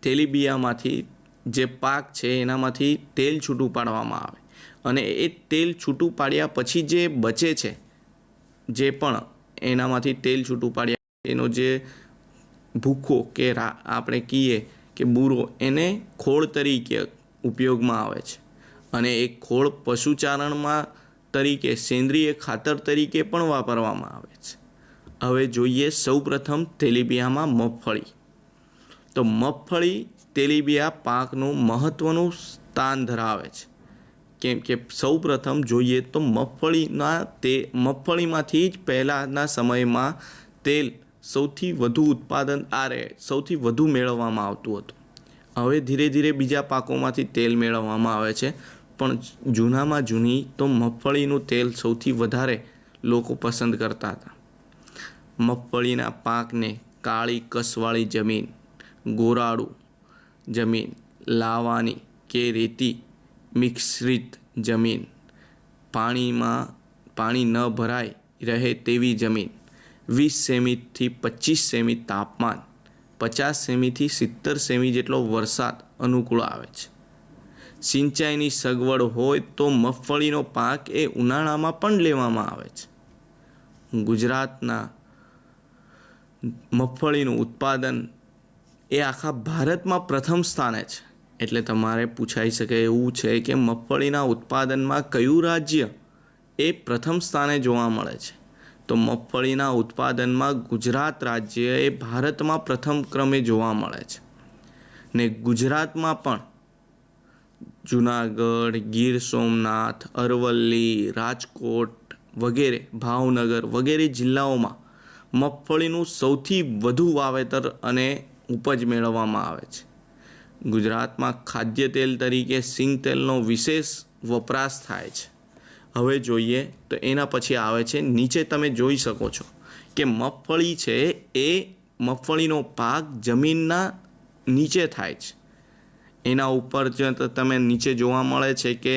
તેલીબિયામાંથી જે પાક છે એનામાંથી તેલ છૂટું પાડવામાં આવે અને એ તેલ છૂટું પાડ્યા પછી જે બચે છે, જે પણ એનામાંથી તેલ છૂટું પાડ્યા એનો જે ભૂકો કે આપણે કહીએ કે બૂરો, એને ખોળ તરીકે ઉપયોગમાં આવે છે. અને એ ખોળ પશુચારણમાં તરીકે સેન્દ્રિય ખાતર તરીકે પણ વાપરવામાં આવે છે. હવે જોઈએ સૌપ્રથમ તેલીબિયામાં મગફળી. તો મગફળી તેલીબિયા પાકનું મહત્ત્વનું સ્થાન ધરાવે છે. કેમ કે સૌપ્રથમ જોઈએ તો મગફળીમાંથી જ પહેલાંના સમયમાં તેલ સૌથી વધુ મેળવવામાં આવતું હતું. હવે ધીરે ધીરે બીજા પાકોમાંથી તેલ મેળવવામાં આવે છે. પણ જૂનામાં જૂની તો મગફળીનું તેલ સૌથી વધારે લોકો પસંદ કરતા હતા. મગફળીના પાકને કાળી કસવાળી જમીન, ગોરાડું જમીન, લાવાની કે રેતી મિશ્રિત જમીન, પાણી ન ભરાઈ રહે તેવી જમીન, 20 સેમીથી 25 સેમી તાપમાન, 50 સેમીથી 70 સેમી જેટલો વરસાદ અનુકૂળ આવે છે. સિંચાઈની સગવડ હોય તો મગફળીનો પાક એ ઉનાળામાં પણ લેવામાં આવે છે. ગુજરાતના મગફળીનું ઉત્પાદન એ આખા ભારતમાં પ્રથમ સ્થાને છે. એટલે તમારે પૂછાઈ શકે એવું છે કે મગફળીના ઉત્પાદનમાં કયું રાજ્ય એ પ્રથમ સ્થાને જોવા મળે છે? તો મગફળીના ઉત્પાદનમાં ગુજરાત રાજ્ય એ ભારતમાં પ્રથમ ક્રમે જોવા મળે છે. ને ગુજરાતમાં પણ જુનાગઢ, ગીર સોમનાથ, અરવલ્લી, રાજકોટ વગેરે, ભાવનગર વગેરે જિલ્લાઓમાં મગફળીનું સૌથી વધુ વાવેતર અને ઉપજ મેળવવામાં આવે છે. ગુજરાતમાં ખાદ્ય તેલ તરીકે સિંગ તેલનો વિશેષ વપરાશ થાય છે. હવે જોઈએ તો એના પછી આવે છે, નીચે તમે જોઈ શકો છો કે મગફળી છે એ મગફળીનો પાક જમીનના નીચે થાય છે. એના ઉપર તમે નીચે જોવા મળે છે કે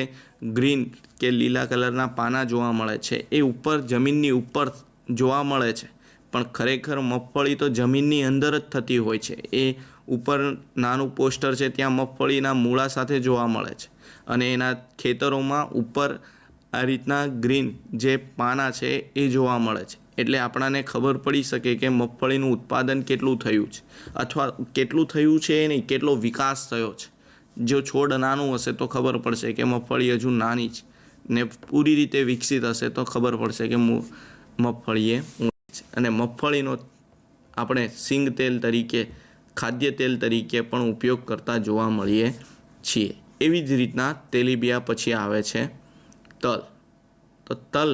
ગ્રીન કે લીલા કલરના પાના જોવા મળે છે, એ ઉપર જમીનની ઉપર જોવા મળે છે. પણ ખરેખર મગફળી તો જમીનની અંદર જ થતી હોય છે. એ ઉપર નાનું પોસ્ટર છે ત્યાં મગફળીના મૂળા સાથે જોવા મળે છે. અને એના ખેતરોમાં ઉપર આ રીતના ગ્રીન જે પાના છે એ જોવા મળે છે. એટલે આપણાને ખબર પડી શકે કે મગફળીનું ઉત્પાદન કેટલું થયું છે, અથવા કેટલું થયું છે એ નહીં, કેટલો વિકાસ થયો છે. જો છોડ નાનું હશે તો ખબર પડશે કે મગફળી હજુ નાની છે, ને પૂરી રીતે વિકસિત હશે તો ખબર પડશે કે મગફળી એ ઊંચી છે. અને મગફળીનો આપણે સિંગ તેલ તરીકે, ખાદ્ય તેલ તરીકે પણ ઉપયોગ કરતા જોવા મળીએ છીએ. એવી જ રીતના તેલીબિયા પછી આવે છે તલ. તો તલ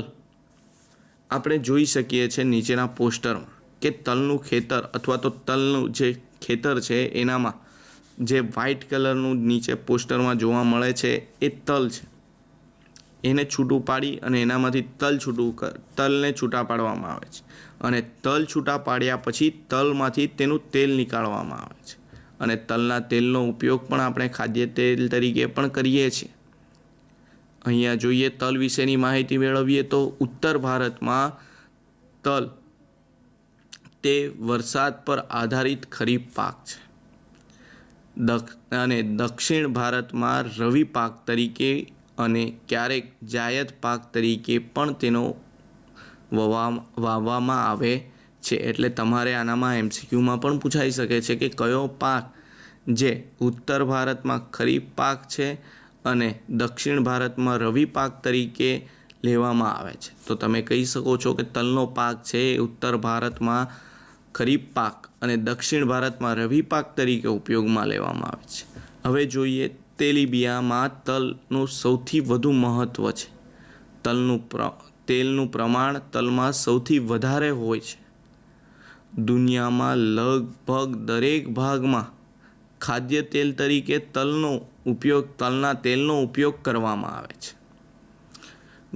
આપણે જોઈ શકીએ છીએ નીચેના પોસ્ટરમાં કે તલનું ખેતર અથવા તો તલનું જે ખેતર છે એનામાં જે વ્હાઇટ કલરનું નીચે પોસ્ટરમાં જોવા મળે છે એ તલ છે. એને છૂટું પાડી અને એનામાંથી તલને છૂટા પાડવામાં આવે છે. અને તલ છૂટા પાડ્યા પછી તલમાંથી તેનું તેલ નીકાળવામાં આવે છે. અને તલના તેલનો ઉપયોગ પણ આપણે ખાદ્ય તેલ તરીકે પણ કરીએ છીએ. અહીંયા જોઈએ તલ વિશેની માહિતી મેળવીએ તો ઉત્તર ભારતમાં તે વરસાદ પર આધારિત ખરીફ પાક છે. અને દક્ષિણ ભારતમાં રવિ પાક તરીકે અને ક્યારેક જાયદ પાક તરીકે પણ તેનો વાવવામાં આવે છે. એટલે તમારે આનામાં MCQમાં પણ પૂછાઈ શકે છે કે કયો પાક જે ઉત્તર ભારતમાં ખરીફ પાક છે અને દક્ષિણ ભારતમાં રવિ પાક તરીકે લેવામાં આવે છે. તો તમે કહી શકો છો કે તલનો પાક છે એ ઉત્તર ભારતમાં ખરીફ પાક અને દક્ષિણ ભારતમાં રવિ પાક તરીકે ઉપયોગમાં લેવામાં આવે છે. હવે જોઈએ તેલીબિયામાં તલનું સૌથી વધુ મહત્ત્વ છે. તેલનું પ્રમાણ તલમાં સૌથી વધારે હોય છે. દુનિયામાં લગભગ દરેક ભાગમાં ખાદ્ય તેલ તરીકે તલના તેલનો ઉપયોગ કરવામાં આવે છે.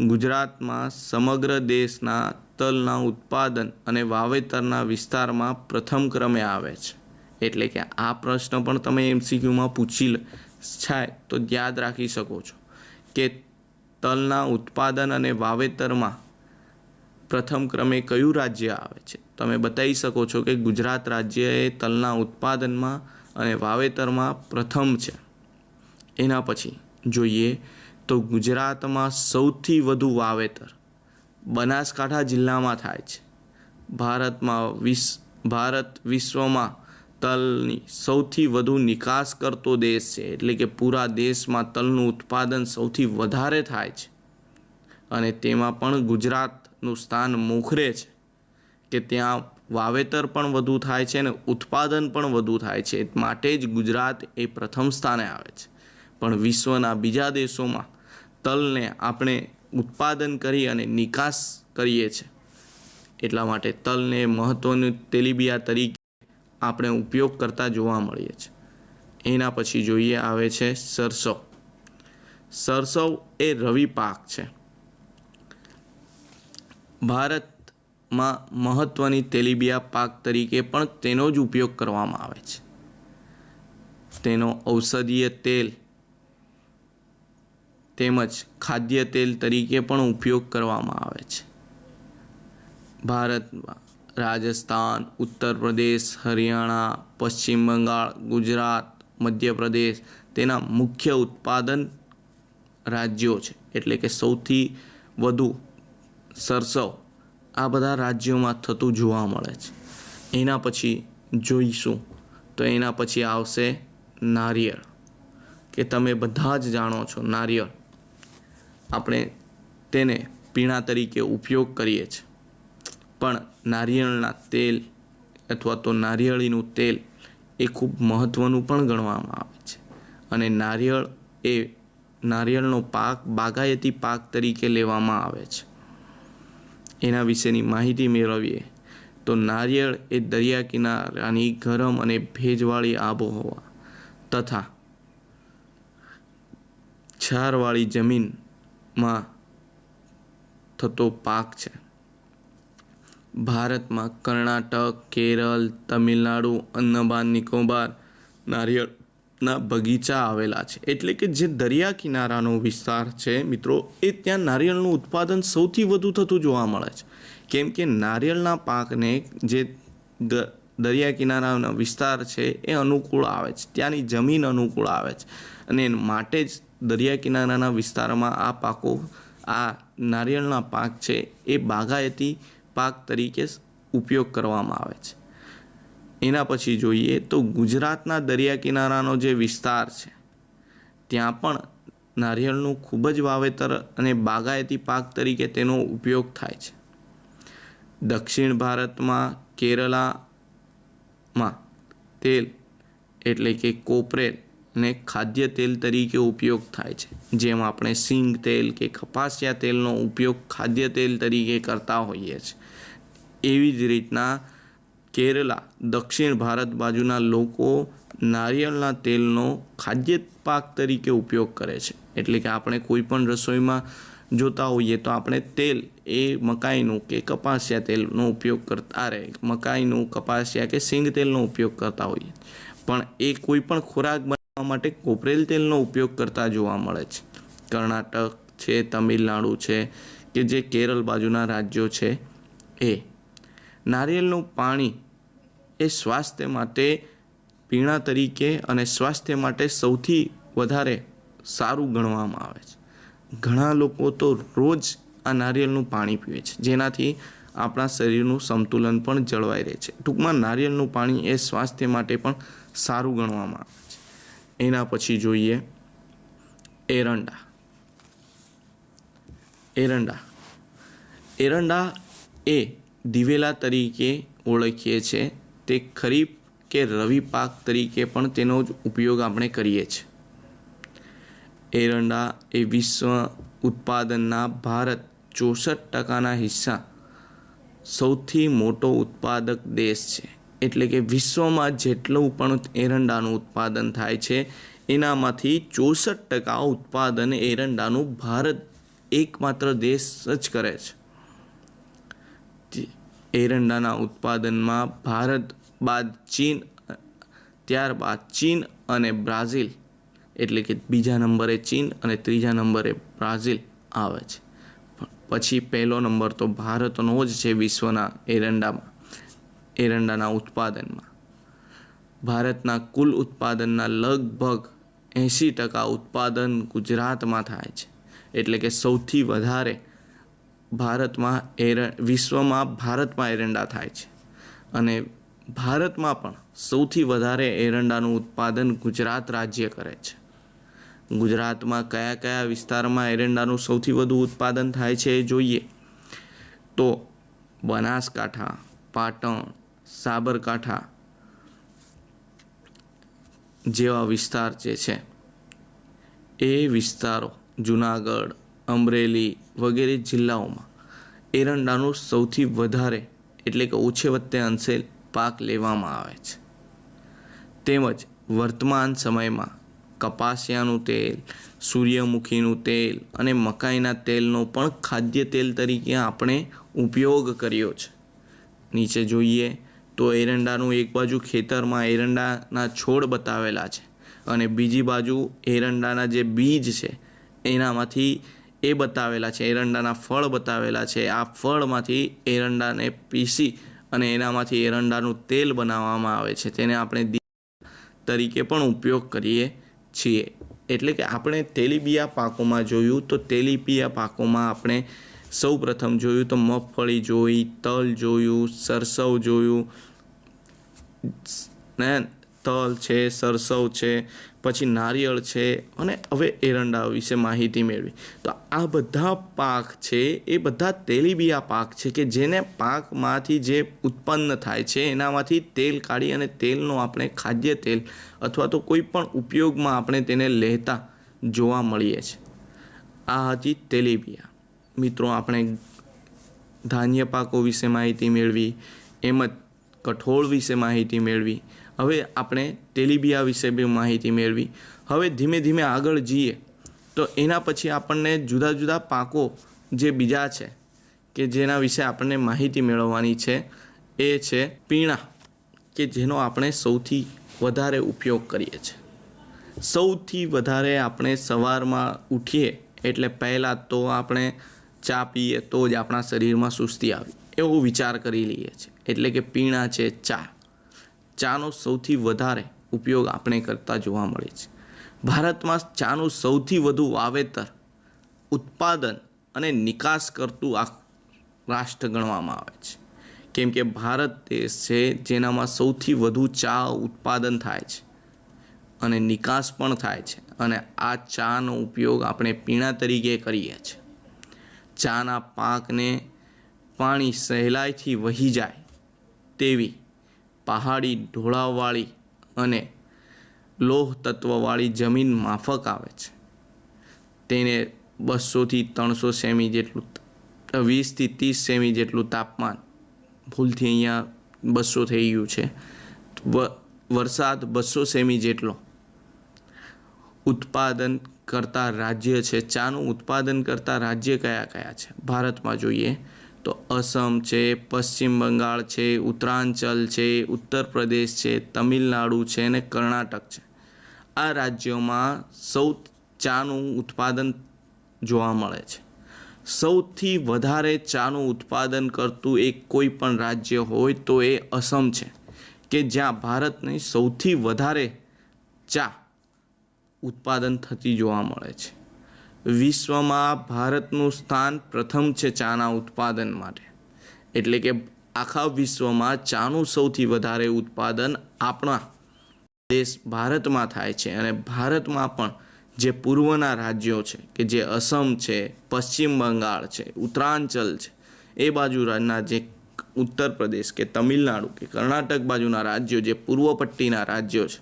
ગુજરાતમાં સમગ્ર દેશના તલના ઉત્પાદન અને વાવેતરના વિસ્તારમાં પ્રથમ ક્રમે આવે છે. એટલે કે આ પ્રશ્ન પણ તમે MCQમાં પૂછી થાય તો યાદ રાખી શકો છો કે તલના ઉત્પાદન અને વાવેતરમાં પ્રથમ ક્રમે કયું રાજ્ય આવે છે. તમે બતાવી શકો છો કે ગુજરાત રાજ્ય એ તલના ઉત્પાદનમાં અને વાવેતરમાં પ્રથમ છે. એના પછી જોઈએ તો ગુજરાતમાં સૌથી વધુ વાવેતર બનાસકાંઠા જિલ્લામાં થાય છે. ભારત વિશ્વમાં તલની સૌથી વધુ નિકાસ કરતો દેશ છે. એટલે કે પૂરા દેશમાં તલનું ઉત્પાદન સૌથી વધારે થાય છે અને તેમાં પણ ગુજરાતનું સ્થાન મોખરે છે કે ત્યાં વાવેતર પણ વધુ થાય છે અને ઉત્પાદન પણ વધુ થાય છે. માટે જ ગુજરાત એ પ્રથમ સ્થાને આવે છે. પણ વિશ્વના બીજા દેશોમાં તલને આપણે ઉત્પાદન કરી અને નિકાસ કરીએ છીએ. એટલા માટે તલને મહત્ત્વનું તેલીબિયા તરીકે આપણે ઉપયોગ કરતા જોવા મળીએ છીએ. એના પછી જોઈએ આવે છે સરસવ. સરસવ એ રવિ પાક છે. ભારતમાં મહત્ત્વની તેલીબિયા પાક તરીકે પણ તેનો જ ઉપયોગ કરવામાં આવે છે. તેનો ઔષધીય તેલ તેમજ ખાદ્ય તેલ તરીકે પણ ઉપયોગ કરવામાં આવે છે. ભારતમાં રાજસ્થાન, ઉત્તર પ્રદેશ, હરિયાણા, પશ્ચિમ બંગાળ, ગુજરાત, મધ્યપ્રદેશ તેના મુખ્ય ઉત્પાદન રાજ્યો છે. એટલે કે સૌથી વધુ સરસવ આ બધા રાજ્યોમાં થતું જોવા મળે છે. એના પછી જોઈશું તો એના પછી આવશે નારિયેળ, કે તમે બધા જ જાણો છો નારિયેળ આપણે તેને પીણા તરીકે ઉપયોગ કરીએ છીએ. પણ નારિયેળના તેલ અથવા તો નારિયેળીનું તેલ એ ખૂબ મહત્ત્વનું પણ ગણવામાં આવે છે. અને નારિયેળનો પાક બાગાયતી પાક તરીકે લેવામાં આવે છે. એના વિશેની માહિતી મેળવીએ તો નારિયેળ એ દરિયા કિનારાની ગરમ અને ભેજવાળી આબોહવા તથા ક્ષારવાળી જમીનમાં થતો પાક છે. ભારતમાં કર્ણાટક, કેરળ, તમિલનાડુ, અંદમાન નિકોબાર નારિયેળના બગીચા આવેલા છે. એટલે કે જે દરિયા કિનારાનો વિસ્તાર છે મિત્રો, એ ત્યાં નારિયેળનું ઉત્પાદન સૌથી વધુ થતું જોવા મળે છે. કેમ કે નારિયેળના પાકને જે દરિયા કિનારાનો વિસ્તાર છે એ અનુકૂળ આવે છે, ત્યાંની જમીન અનુકૂળ આવે છે અને માટે જ દરિયા કિનારાના વિસ્તારમાં આ નારિયેળના પાક છે એ બાગાયતી પાક તરીકે ઉપયોગ કરવામાં આવે છે. એના પછી જોઈએ તો ગુજરાતના દરિયા કિનારાનો જે વિસ્તાર છે ત્યાં પણ નારિયેળનું ખૂબ જ વાવેતર અને બાગાયતી પાક તરીકે તેનો ઉપયોગ થાય છે. દક્ષિણ ભારતમાં કેરળમાં તેલ એટલે કે કોપરેલ ને ખાદ્ય તેલ તરીકે ઉપયોગ થાય છે. જેમ આપણે સિંગ તેલ કે કપાસિયા તેલનો ઉપયોગ ખાદ્ય તેલ તરીકે કરતા હોઈએ છીએ, એવી જ રીતના કેરલા દક્ષિણ ભારત બાજુના લોકો નારિયેળના તેલનો ખાદ્ય પાક તરીકે ઉપયોગ કરે છે. એટલે કે આપણે કોઈ પણ રસોઈમાં જોતા હોઈએ તો આપણે તેલ એ મકાઈનું કે કપાસિયા તેલનો ઉપયોગ મકાઈનું, કપાસિયા કે સિંગ તેલનો ઉપયોગ કરતા હોઈએ, પણ એ કોઈ પણ ખોરાક બનાવવા માટે કોપરેલ તેલનો ઉપયોગ કરતા જોવા મળે છે. કર્ણાટક છે, તમિલનાડુ છે કે જે કેરળ બાજુના રાજ્યો છે એ નારિયેળનું પાણી એ સ્વાસ્થ્ય માટે પીણા તરીકે અને સ્વાસ્થ્ય માટે સૌથી વધારે સારું ગણવામાં આવે છે. ઘણા લોકો તો રોજ આ નારિયેળનું પાણી પીવે છે, જેનાથી આપણા શરીરનું સંતુલન પણ જળવાઈ રહે છે. ટૂંકમાં નારિયેળનું પાણી એ સ્વાસ્થ્ય માટે પણ સારું ગણવામાં આવે છે. એના પછી જોઈએ એરંડા. એરંડા એ દિવેલા તરીકે ઓળખીએ છીએ. તે ખરીફ કે રવિ પાક તરીકે પણ તેનો જ ઉપયોગ આપણે કરીએ છીએ. એરંડા એ વિશ્વ ઉત્પાદનના ભારત 64% હિસ્સા સૌથી મોટો ઉત્પાદક દેશ છે. એટલે કે વિશ્વમાં જેટલું પણ એરંડાનું ઉત્પાદન થાય છે એનામાંથી 64% ઉત્પાદન એરંડાનું ભારત એકમાત્ર દેશ જ કરે છે. એરંડાના ઉત્પાદનમાં ભારત બાદ ત્યારબાદ ચીન અને બ્રાઝિલ, એટલે કે બીજા નંબરે ચીન અને ત્રીજા નંબરે બ્રાઝિલ આવે છે. પછી પહેલો નંબર તો ભારતનો જ છે વિશ્વના એરંડાના ઉત્પાદનમાં. ભારતના કુલ ઉત્પાદનના લગભગ 80% ઉત્પાદન ગુજરાતમાં થાય છે. એટલે કે સૌથી વધારે વિશ્વમાં ભારતમાં એરંડા થાય છે. અને ભારતમાં પણ સૌથી વધારે એરંડાનું ઉત્પાદન ગુજરાત રાજ્ય કરે છે. ગુજરાતમાં કયા કયા વિસ્તારમાં એરંડાનું સૌથી વધુ ઉત્પાદન થાય છે એ જોઈએ તો બનાસકાંઠા, પાટણ, સાબરકાંઠા જેવા વિસ્તાર જે છે એ વિસ્તારો, જુનાગઢ, અમરેલી વગેરે જિલ્લાઓમાં એરંડાનું સૌથી વધારે એટલે કે ઓછે વત્તે અંશે પાક લેવામાં આવે છે. તેમજ વર્તમાન સમયમાં કપાસિયાનું તેલ, સૂર્યમુખીનું તેલ અને મકાઈના તેલનો પણ ખાદ્ય તેલ તરીકે આપણે ઉપયોગ કર્યો છે. નીચે જોઈએ તો એરંડાનું એક બાજુ ખેતરમાં એરંડાના છોડ બતાવેલા છે અને બીજી બાજુ એરંડાના જે બીજ છે એનામાંથી એ બતાવેલા છે, એરંડાના ફળ બતાવેલા છે. આ ફળમાંથી એરંડાને પીસી અને એનામાંથી એરંડાનું તેલ બનાવવામાં આવે છે. તેને આપણે તરીકે પણ ઉપયોગ કરીએ છીએ. એટલે કે આપણે તેલીબિયા પાકોમાં જોયું તો તેલીબિયા પાકોમાં આપણે સૌ પ્રથમ જોયું તો મગફળી જોઈ, તલ જોયું, સરસવ જોયું, તલ છે, સરસવ છે, પછી નારિયેળ છે અને હવે એરંડા વિશે માહિતી મેળવી. તો આ બધા પાક છે એ બધા તેલીબિયા પાક છે કે જેને પાકમાંથી જે ઉત્પન્ન થાય છે એનામાંથી તેલ કાઢી અને તેલનો આપણે ખાદ્ય તેલ અથવા તો કોઈ પણ ઉપયોગમાં આપણે તેને લેતા જોવા મળીએ છીએ. આ હતી તેલીબિયા. મિત્રો, આપણે ધાન્ય પાકો વિશે માહિતી મેળવી, એમ જ કઠોળ વિશે માહિતી મેળવી. હવે આપણે તેલીબિયા વિશે બી માહિતી મેળવી. હવે ધીમે ધીમે આગળ જઈએ તો એના પછી આપણને જુદા જુદા પાકો જે બીજા છે કે જેના વિશે આપણને માહિતી મેળવવાની છે એ છે પીણા, કે જેનો આપણે સૌથી વધારે ઉપયોગ કરીએ છીએ. સૌથી વધારે આપણે સવારમાં ઉઠીએ એટલે પહેલાં તો આપણે ચા પીએ તો જ આપણા શરીરમાં સુસ્તી આવે એવો વિચાર કરી લઈએ છીએ. એટલે કે પીણા છે ચા. ચાનો સૌથી વધારે ઉપયોગ આપણે કરતા જોવા મળે છે. ભારતમાં ચાનું સૌથી વધુ વાવેતર, ઉત્પાદન અને નિકાસ કરતું આ રાષ્ટ્ર ગણવામાં આવે છે. કેમ કે ભારત દેશ છે જેનામાં સૌથી વધુ ચા ઉત્પાદન થાય છે અને નિકાસ પણ થાય છે. અને આ ચાનો ઉપયોગ આપણે પીણા તરીકે કરીએ છીએ. ચાના પાકને પાણી સહેલાઈથી વહી જાય તેવી પહાડી, ઢોળાવવાળી અને લોહ તત્વવાળી જમીન માફક આવે છે. તેને 200થી 300 સેમી જેટલું, 20થી 30 સેમી જેટલું તાપમાન, ભૂલથી અહીંયા 200 થઈ ગયું છે, વરસાદ 200 સેમી જેટલો ઉત્પાદન કરતા રાજ્ય છે. ચાનું ઉત્પાદન કરતા રાજ્ય કયા કયા છે ભારતમાં જોઈએ તો અસમ છે, પશ્ચિમ બંગાળ છે, ઉત્તરાંચલ છે, ઉત્તર પ્રદેશ છે, તમિલનાડુ છે અને કર્ણાટક છે. આ રાજ્યોમાં ચાનું ઉત્પાદન જોવા મળે છે. સૌથી વધારે ચાનું ઉત્પાદન કરતું એક કોઈ પણ રાજ્ય હોય તો એ અસમ છે, કે જ્યાં ભારતની સૌથી વધારે ચા ઉત્પાદન થતી જોવા મળે છે. વિશ્વમાં ભારતનું સ્થાન પ્રથમ છે ચાના ઉત્પાદન માટે. એટલે કે આખા વિશ્વમાં ચાનું સૌથી વધારે ઉત્પાદન આપણા દેશ ભારતમાં થાય છે. અને ભારતમાં પણ જે પૂર્વના રાજ્યો છે, કે જે અસમ છે, પશ્ચિમ બંગાળ છે, ઉત્તરાંચલ છે, એ બાજુના જે ઉત્તર પ્રદેશ કે તમિલનાડુ કે કર્ણાટક બાજુના રાજ્યો, જે પૂર્વ પટ્ટીના રાજ્યો છે,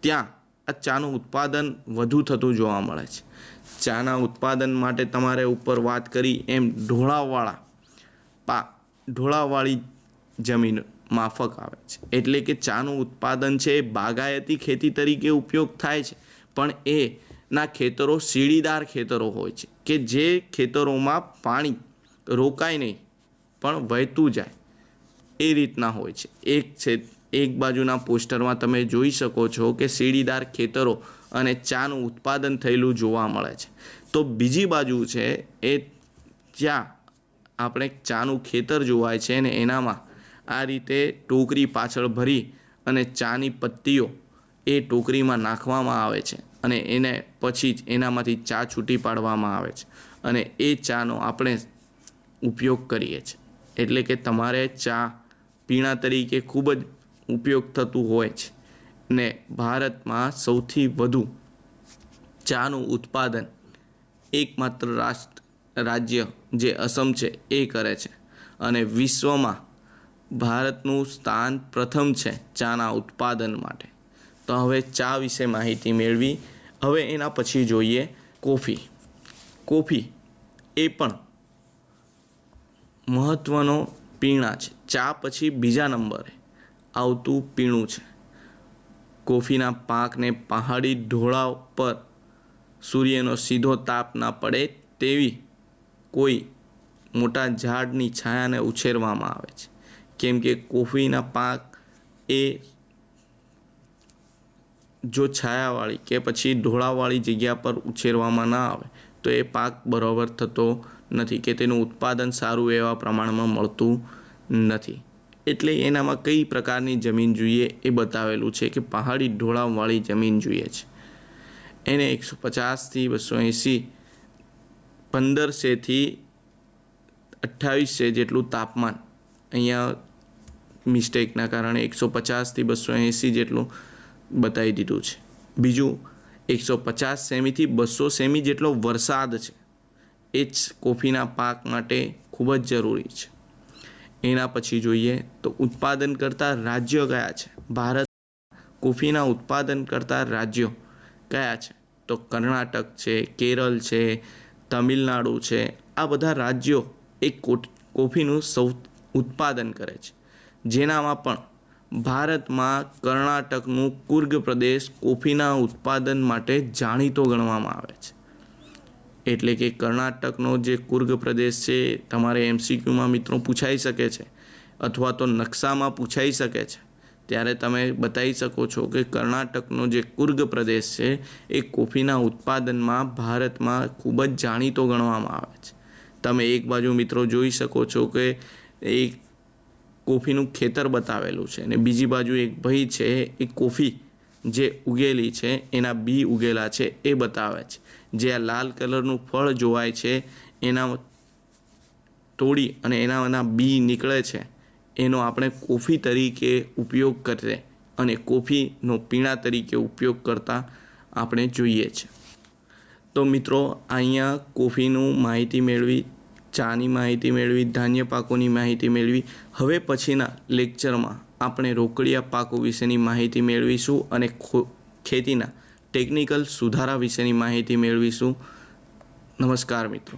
ત્યાં આ ચાનું ઉત્પાદન વધુ થતું જોવા મળે છે. ચાના ઉત્પાદન માટે તમારે ઉપર વાત કરી એમ ઢોળાવવાળી જમીન માફક આવે છે. એટલે કે ચાનું ઉત્પાદન છે એ બાગાયતી ખેતી તરીકે ઉપયોગ થાય છે, પણ એના ખેતરો સીડીદાર ખેતરો હોય છે, કે જે ખેતરોમાં પાણી રોકાય નહીં પણ વહેતું જાય એ રીતના હોય છે. એક બાજુના પોસ્ટરમાં તમે જોઈ શકો છો કે સીડીદાર ખેતરો અને ચાનું ઉત્પાદન થયેલું જોવા મળે છે. તો બીજી બાજુ છે એ જ્યાં આપણે ચાનું ખેતર જોવાય છે ને એનામાં આ રીતે ટોકરી પાછળ ભરી અને ચાની પત્તીઓ એ ટોકરીમાં નાખવામાં આવે છે અને એને પછી જ એનામાંથી ચા છૂટી પાડવામાં આવે છે અને એ ચાનો આપણે ઉપયોગ કરીએ છીએ. એટલે કે તમારે ચા પીણા તરીકે ખૂબ જ ઉપયોગ થતું હોય છે. ને ભારતમાં સૌથી વધુ ચાનું ઉત્પાદન એકમાત્ર રાજ્ય જે અસમ છે એ કરે છે અને વિશ્વમાં ભારતનું સ્થાન પ્રથમ છે ચાના ઉત્પાદન માટે. તો હવે ચા વિશે માહિતી મેળવી. હવે એના પછી જોઈએ કોફી. કોફી એ પણ મહત્ત્વનો પીણા છે. ચા પછી બીજા નંબરે આવતું પીણું છે. કોફીના પાકને પહાડી ઢોળાવ પર સૂર્યનો સીધો તાપ ના પડે તેવી કોઈ મોટા ઝાડની છાયાને ઉછેરવામાં આવે છે. કેમ કે કોફીના પાક એ જો છાયાવાળી કે પછી ઢોળાવવાળી જગ્યા પર ઉછેરવામાં ના આવે તો એ પાક બરાબર થતો નથી, કે તેનું ઉત્પાદન સારું એવા પ્રમાણમાં મળતું નથી. એટલે એનામાં કઈ પ્રકારની જમીન જોઈએ એ બતાવેલું છે કે પહાડી ઢોળાવવાળી જમીન જોઈએ છે. એને 150થી 280 1500થી 2800 જેટલું તાપમાન, અહીંયા મિસ્ટેકના કારણે 150થી 280 જેટલું બતાવી દીધું છે. બીજું 150 સેમીથી 200 સેમી જેટલો વરસાદ છે એ જ કોફીના પાક માટે ખૂબ જ જરૂરી છે. એના પછી જોઈએ તો ઉત્પાદન કરતા રાજ્યો કયા છે. ભારત કોફીના ઉત્પાદન કરતા રાજ્યો કયા છે તો કર્ણાટક છે, કેરળ છે, તમિલનાડુ છે. આ બધા રાજ્યો એક કોફીનું ઉત્પાદન કરે છે. જેનામાં પણ ભારતમાં કર્ણાટકનું કુર્ગ પ્રદેશ કોફીના ઉત્પાદન માટે જાણીતો ગણવામાં આવે છે. એટલે કે કર્ણાટકનો જે કુર્ગ પ્રદેશ છે તમારે MCQમાં મિત્રો પૂછાઈ શકે છે અથવા તો નકશામાં પૂછાઈ શકે છે. ત્યારે તમે બતાવી શકો છો કે કર્ણાટકનો જે કુર્ગ પ્રદેશ છે એ કોફીના ઉત્પાદનમાં ભારતમાં ખૂબ જ જાણીતો ગણવામાં આવે છે. તમે એક બાજુ મિત્રો જોઈ શકો છો કે એક કોફીનું ખેતર બતાવેલું છે અને બીજી બાજુ એક ભાઈ છે એ કોફી જે ઉગેલી છે એના બી ઉગેલા છે એ બતાવે છે. જે આ લાલ કલરનું ફળ જોવાય છે એના તોડી અને એના બી નીકળે છે એનો આપણે કોફી તરીકે ઉપયોગ કરીએ અને કોફીનો પીણા તરીકે ઉપયોગ કરતા આપણે જોઈએ છે. તો મિત્રો અહીંયા કોફીનું માહિતી મેળવી, ચાની માહિતી મેળવી, ધાન્ય પાકોની માહિતી મેળવી. હવે પછીના લેક્ચરમાં આપણે રોકડિયા પાકો વિશેની માહિતી મેળવીશું અને ખેતીના ટેકનિકલ સુધારા વિશેની માહિતી મેળવીશું. નમસ્કાર મિત્રો.